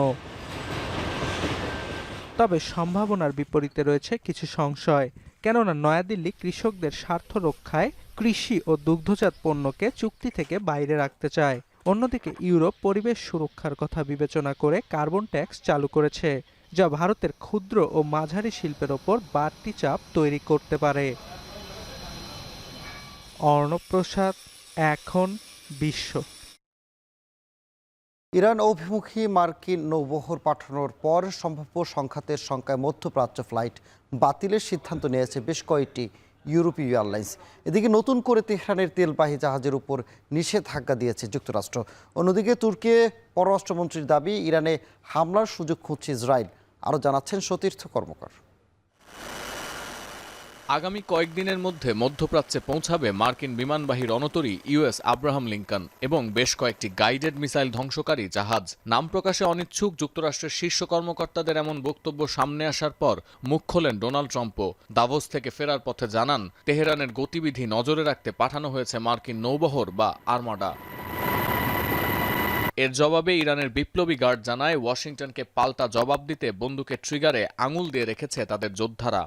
Speaker 7: তবে সম্ভাবনার বিপরীতে রয়েছে কিছু সংশয়, কেননা নয়াদিল্লি কৃষকদের স্বার্থ রক্ষায় কৃষি ও দুগ্ধজাত পণ্যকে চুক্তি থেকে বাইরে রাখতে চায়। অন্যদিকে ইউরোপ পরিবেশ সুরক্ষার কথা বিবেচনা করে কার্বন ট্যাক্স চালু করেছে, যা ভারতের ক্ষুদ্র ও মাঝারি শিল্পের ওপর বাড়তি চাপ তৈরি করতে পারে। অর্ণব প্রসাদ, এখন বিশ্ব।
Speaker 2: ইরান অভিমুখী মার্কিন নৌবহর পাঠানোর পর সম্ভাব্য সংঘাতের শঙ্কায় মধ্যপ্রাচ্য ফ্লাইট বাতিলের সিদ্ধান্ত নিয়েছে বেশ কয়েকটি ইউরোপীয় এয়ারলাইন্স। এদিকে নতুন করে তেহরানের তেলবাহী জাহাজের উপর নিষেধাজ্ঞা দিয়েছে যুক্তরাষ্ট্র। অন্যদিকে তুর্কির পররাষ্ট্রমন্ত্রীর দাবি, ইরানে হামলার সুযোগ খুঁজছে ইসরায়েল। আরও জানাচ্ছেন সতীর্থ কর্মকার।
Speaker 17: আগামী কয়েকদিনের মধ্যে মধ্যপ্রাচ্যে পৌঁছাবে মার্কিন বিমানবাহী রণতরী ইউএস আব্রাহাম লিঙ্কন এবং বেশ কয়েকটি গাইডেড মিসাইল ধ্বংসকারী জাহাজ। নাম প্রকাশে অনিচ্ছুক যুক্তরাষ্ট্রের শীর্ষ কর্মকর্তাদের এমন বক্তব্য সামনে আসার পর মুখ খোলেন ডোনাল্ড ট্রাম্পও। দাভোস থেকে ফেরার পথে জানান, তেহরানের গতিবিধি নজরে রাখতে পাঠানো হয়েছে মার্কিন নৌবহর বা আর্মাডা। এর জবাবে ইরানের বিপ্লবী গার্ড জানায়, ওয়াশিংটনকে পাল্টা জবাব দিতে বন্দুকের ট্রিগারে আঙুল দিয়ে রেখেছে তাদের যোদ্ধারা।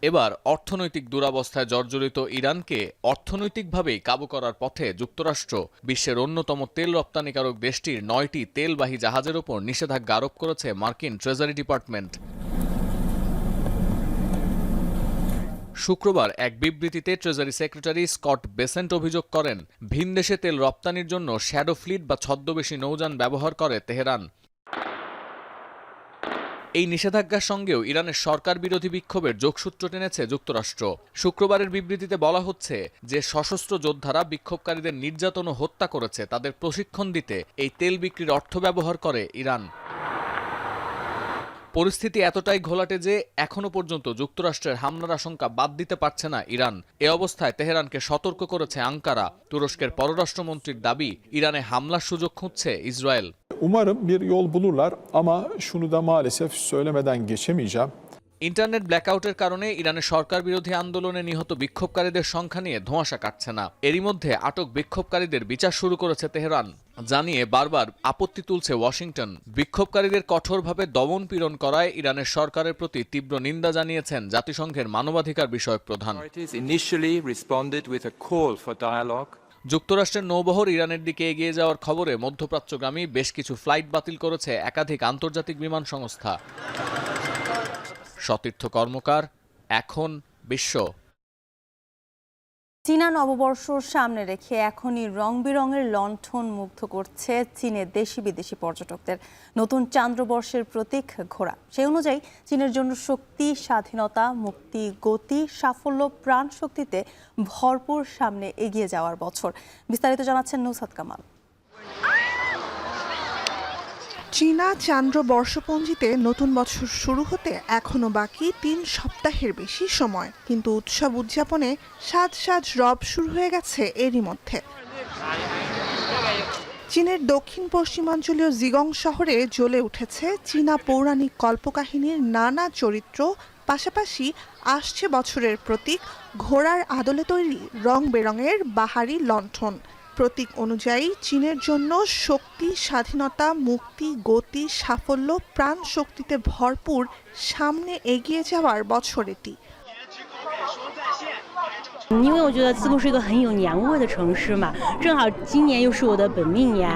Speaker 17: এবার অর্থনৈতিক দুরবস্থায় জর্জরিত ইরানকে অর্থনৈতিকভাবেই কাবু করার পথে যুক্তরাষ্ট্র বিশ্বের অন্যতম তেল রপ্তানিকারক দেশটির 9টি তেলবাহী জাহাজের ওপর নিষেধাজ্ঞা আরোপ করেছে মার্কিন ট্রেজারি ডিপার্টমেন্ট। শুক্রবার এক বিবৃতিতে ট্রেজারি সেক্রেটারি স্কট বেসেন্ট অভিযোগ করেন, ভিনদেশে তেল রপ্তানির জন্য শ্যাডো ফ্লিট বা ছদ্মবেশী নৌযান ব্যবহার করে তেহরান। এই নিষেধাজ্ঞার সঙ্গেও ইরানের সরকার বিরোধী বিক্ষোভের যোগসূত্র টেনেছে যুক্তরাষ্ট্র। শুক্রবারের বিবৃতিতে বলা হচ্ছে যে সশস্ত্র যোদ্ধারা বিক্ষোভকারীদের নির্যাতন ও হত্যা করেছে, তাদের প্রশিক্ষণ দিতে এই তেল বিক্রির অর্থ ব্যবহার করে ইরান। পরিস্থিতি এতটাই ঘোলাটে যে এখনো পর্যন্ত যুক্তরাষ্ট্রের হামলার আশঙ্কা বাদ দিতে পারছে না ইরান। এ অবস্থায় তেহরানকে সতর্ক করেছে আঙ্কারা। তুরস্কের পররাষ্ট্রমন্ত্রীর দাবি, ইরানে হামলার সুযোগ খুঁজছে Israel.
Speaker 18: Umarım bir yol bulurlar ama şunu da maalesef söylemeden geçemeyeceğim.
Speaker 17: Internet ব্ল্যাকআউটের কারণে ইরানের সরকার বিরোধী আন্দোলনে নিহত বিক্ষোভকারীদের সংখ্যা নিয়ে ধোঁয়াশা কাটছে না। এরই মধ্যে আটক বিক্ষোভকারীদের বিচার শুরু করেছে তেহরান, জানিয়ে বারবার আপত্তি তুলছে ওয়াশিংটন। বিক্ষোভকারীদের কঠোরভাবে দমন পীড়ন করায় ইরানের সরকারের প্রতি তীব্র নিন্দা জানিয়েছেন জাতিসংঘের মানবাধিকার বিষয়ক প্রধান। যুক্তরাষ্ট্রের নৌবহর ইরানের দিকে এগিয়ে যাওয়ার খবরে মধ্যপ্রাচ্যগামী বেশ কিছু ফ্লাইট বাতিল করেছে একাধিক আন্তর্জাতিক বিমান সংস্থা। সতীর্থ কর্মকার, এখন বিশ্ব।
Speaker 1: চীনা নববর্ষ সামনে রেখে এখনই রং বেরঙের লণ্ঠন মুগ্ধ করছে চীনের দেশি বিদেশি পর্যটকদের। নতুন চান্দ্রবর্ষের প্রতীক ঘোড়া, সেই অনুযায়ী চীনের জন্য শক্তি, স্বাধীনতা, মুক্তি, গতি, সাফল্য, প্রাণ শক্তিতে ভরপুর সামনে এগিয়ে যাওয়ার বছর। বিস্তারিত জানাচ্ছেন নুসরাত কামাল।
Speaker 18: চীনা চান্দ্র বর্ষপঞ্জিতে নতুন বছর শুরু হতে এখনো বাকি 3 সপ্তাহের বেশি সময়, কিন্তু উৎসব উদযাপনে সাজ সাজ রব শুরু হয়ে গেছে এরই মধ্যে। চীনের দক্ষিণ পশ্চিমাঞ্চলীয় জিগং শহরে জ্বলে উঠেছে চীনা পৌরাণিক কল্পকাহিনীর নানা চরিত্র, পাশাপাশি আসছে বছরের প্রতীক ঘোড়ার আদলে তৈরি রং বেরঙের বাহারি লণ্ঠন। প্রতীক অনুযায়ী চীনের জন্য শক্তি, স্বাধীনতা, মুক্তি, গতি, সাফল্য, প্রাণ শক্তিতে ভরপুর সামনে এগিয়ে যাওয়ার বছর এটি।
Speaker 19: 因为我觉得自贡是一个很有年味的城市嘛，正好今年又是我的本命年，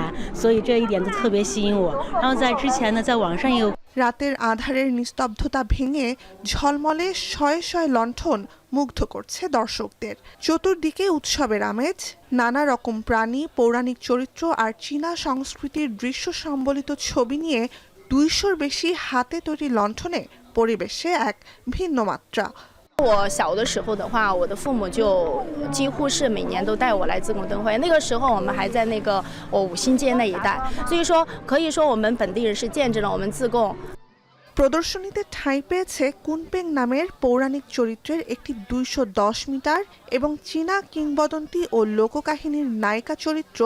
Speaker 19: 所以这一点都特别吸引我。然后在之前呢，在网上也有
Speaker 18: রাতের আধারের নিস্তব্ধতা ভেঙে ঝলমলে শয়ে শয়ে লণ্ঠন মুগ্ধ করছে দর্শকদের। চতুর্দিকে উৎসবের আমেজ, নানা রকম প্রাণী, পৌরাণিক চরিত্র আর চীনা সংস্কৃতির দৃশ্য সম্বলিত ছবি নিয়ে 200-র বেশি হাতে তৈরি লণ্ঠনে পরিবেশে এক ভিন্ন মাত্রা।
Speaker 20: 我小的时候的话，我的父母就几乎是每年都带我来自贡灯会。那个时候我们还在那个五星街那一带，所以说可以说我们本地人是见证了我们自贡
Speaker 18: প্রদর্শনীতে ঠাঁই পেয়েছে কুনপেং নামের পৌরাণিক চরিত্রের একটি 210 মিটার এবং চীনা কিংবদন্তি ও লোককাহিনীর নায়িকা চরিত্র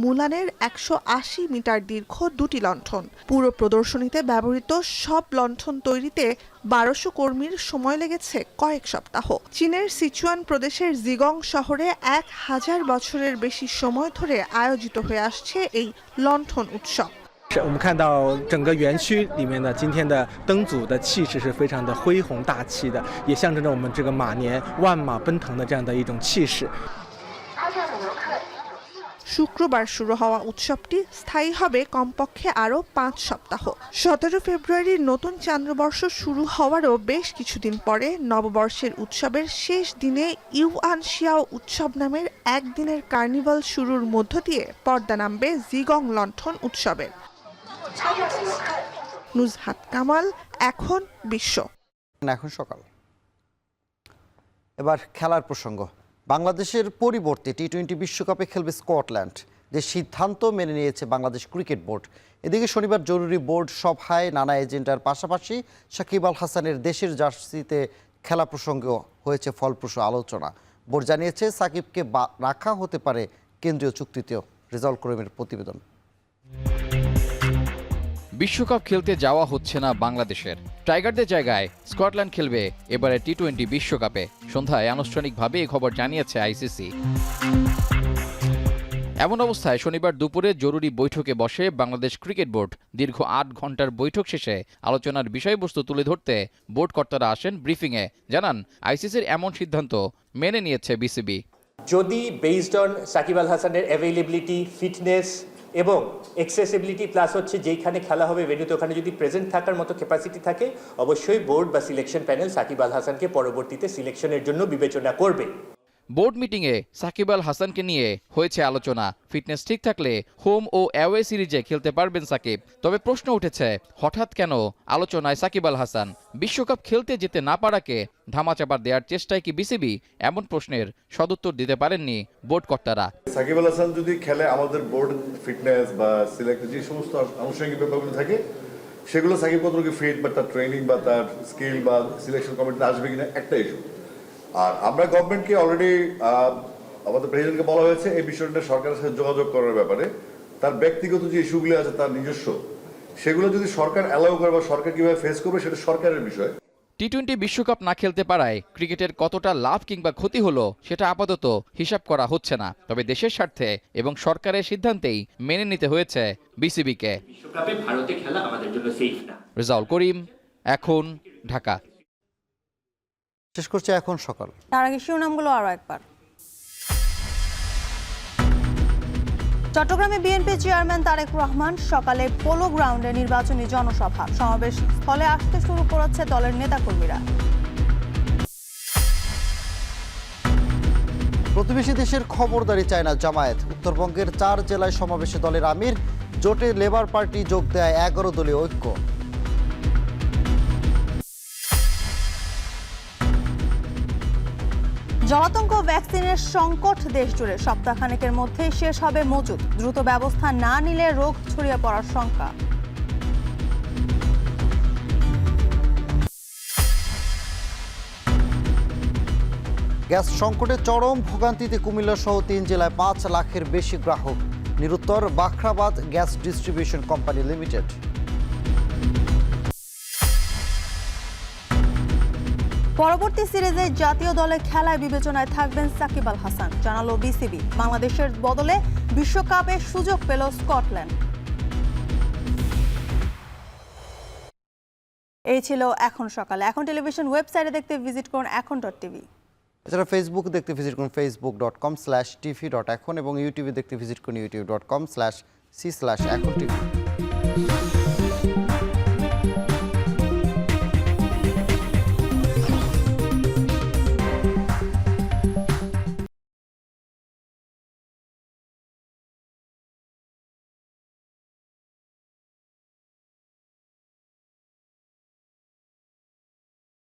Speaker 18: মুলানের 180 মিটার দীর্ঘ দুটি লণ্ঠন। পুরো প্রদর্শনীতে ব্যবহৃত সব লণ্ঠন তৈরিতে 1200 কর্মীর সময় লেগেছে কয়েক সপ্তাহ। চীনের সিচুয়ান প্রদেশের জিগং শহরে 1000 বছরের বেশি সময় ধরে আয়োজিত হয়ে আসছে এই লণ্ঠন উৎসব।
Speaker 22: 我们看到整个园区里面的今天的灯组的气势是非常的恢宏大气的，也象征着我们这个马年万马奔腾的这样的一种气势。
Speaker 18: শুক্রবার শুরু হওয়া উৎসবটি স্থায়ী হবে কমপক্ষে আরও 5 সপ্তাহ। 17 ফেব্রুয়ারির নতুন চান্দ্রবর্ষ শুরু হওয়ারও বেশ কিছুদিন পরে নববর্ষের উৎসবের শেষ দিনে ইউয়ান শিয়াও উৎসব নামের একদিনের কার্নিভাল শুরুর মধ্য দিয়ে পর্দা নামবে জিগং লণ্ঠন উৎসবের। নুসরাত কামাল, এখন বিশ্ব।
Speaker 2: এখন সকাল। এবার খেলার প্রসঙ্গ। বাংলাদেশের পরিবর্তে টি-20 বিশ্বকাপে খেলবে স্কটল্যান্ড, যে সিদ্ধান্ত মেনে নিয়েছে বাংলাদেশ ক্রিকেট বোর্ড। এদিকে শনিবার জরুরি বোর্ড সভায় নানা এজেন্ডার পাশাপাশি সাকিব আল হাসানের দেশের জার্সিতে খেলা প্রসঙ্গেও হয়েছে ফলপ্রসূ আলোচনা। বোর্ড জানিয়েছে সাকিবকে রাখা হতে পারে কেন্দ্রীয় চুক্তিতেও। রেজাউল করিমের প্রতিবেদন।
Speaker 23: বিশ্বকাপ খেলতে যাওয়া হচ্ছে না বাংলাদেশের। টাইগারদের জায়গায় স্কটল্যান্ড খেলবে এবারে টি-20 বিশ্বকাপে। সন্ধ্যায় আনুষ্ঠানিকভাবে এই খবর জানিয়েছে আইসিসি। এমন অবস্থায় শনিবার দুপুরে জরুরি বৈঠকে বসে বাংলাদেশ ক্রিকেট বোর্ড। দীর্ঘ 8 ঘন্টার বৈঠক শেষে আলোচনার বিষয়বস্তু তুলে ধরতে বোর্ড কর্তারা আসেন ব্রিফিংয়ে। জানান আইসিসির এমন সিদ্ধান্ত মেনে নিয়েছে বিসিবি।
Speaker 24: যদি বেসড অন সাকিব আল হাসানের অ্যাভেইলেবিলিটি, ফিটনেস এবং অ্যাক্সেসিবিলিটি প্লাস হচ্ছে যেখানে খেলা হবে ভেন্যুতে ওখানে যদি প্রেজেন্ট থাকার মতো ক্যাপাসিটি থাকে, অবশ্যই বোর্ড বা সিলেকশন প্যানেল সাকিব আল হাসানকে পরবর্তীতে সিলেকশনের জন্য বিবেচনা করবে।
Speaker 23: বোর্ড মিটিংয়ে সাকিব আল হাসানকে নিয়ে হয়েছে আলোচনা। ফিটনেস ঠিক থাকলে হোম ও অ্যাওয়ে সিরিজে খেলতে পারবেন সাকিব। তবে প্রশ্ন উঠেছে, হঠাৎ কেন আলোচনায় সাকিব আল হাসান? বিশ্বকাপ খেলতে যেতে না পারাকে ধামাচাপা দেওয়ার চেষ্টায় কি বিসিবি? এমন প্রশ্নের সদুত্তর দিতে পারেননি বোর্ড কর্তারা।
Speaker 26: সাকিব আল হাসান যদি খেলে, আমাদের বোর্ড ফিটনেস বা সিলেক্ট যে সমস্ত আনুষঙ্গিক ব্যাপারগুলো থাকে সেগুলো সাকিব কতটুকু ফিট বা তার ট্রেনিং বা তার স্কিল বা সিলেকশন কমিটিতে আসবে কিনা একটা ইস্যু। আর আমরা গভর্নমেন্টকে অলরেডি আমাদের প্রেসিডেন্টকে বলা হয়েছে এই বিষয়টা সরকারের সাথে যোগাযোগ করার ব্যাপারে। তার ব্যক্তিগত যে ইস্যুগুলো আছে তার নিজস্ব, সেগুলো যদি সরকার অ্যালাউ করে বা সরকার কিভাবে ফেস করবে সেটা সরকারের বিষয়।
Speaker 23: টি-20 বিশ্বকাপ না খেলতে পারায় ক্রিকেটের কতটা লাভ কিংবা ক্ষতি হলো সেটা আপাতত হিসাব করা হচ্ছে না, তবে দেশের স্বার্থে এবং সরকারের সিদ্ধান্তেই মেনে নিতে হয়েছে বিসিবিকে।
Speaker 24: বিশ্বকাপে ভারতে খেলা আমাদের জন্য সেফ না।
Speaker 23: রেজাউল করিম, এখন, ঢাকা।
Speaker 2: শেষ করছে এখন সকাল।
Speaker 1: তার আগে শিরোনামগুলো আরো একবার। চট্টগ্রামে বিএনপি চেয়ারম্যান তারেক রহমান সকালে পোলো গ্রাউন্ডে নির্বাচনী জনসভা, সমাবেশ স্থলে আসতে শুরু করেছে দলের নেতাকর্মীরা।
Speaker 2: প্রতিবেশী দেশের খবরদারি চায় না জামায়াত, উত্তরবঙ্গের 4 জেলায় সমাবেশে দলের আমির, জোটে লেবার পার্টি যোগ দেয় 11 দলীয় ঐক্য।
Speaker 1: জলাতঙ্ক ভ্যাকসিনের সংকট দেশ জুড়ে, সপ্তাহখানেকের মধ্যেই শেষ হবে মজুদ, দ্রুত ব্যবস্থা না নিলে রোগ ছড়িয়ে পড়ার শঙ্কা।
Speaker 2: গ্যাস সংকটে চরম ভোগান্তিতে কুমিল্লা সহ 3 জেলায় 5 লাখের বেশি গ্রাহক, নিরুত্তর Bakhrabad gas distribution company limited.
Speaker 1: পরবর্তী সিরিজে জাতীয় দলে খেলায় বিবেচনায় থাকবেন সাকিব আল হাসান, জানালো বিসিবি। বাংলাদেশের বদলে বিশ্বকাপে সুযোগ পেল স্কটল্যান্ড। এই ছিল এখন সকালে। এখন টেলিভিশন ওয়েবসাইটে দেখতে ভিজিট করুন এখন.টিভি।
Speaker 2: এছাড়া ফেসবুক দেখতে ভিজিট করুন facebook.com/tv.এখন এবং ইউটিউবে দেখতে ভিজিট করুন youtube.com/c/echontv।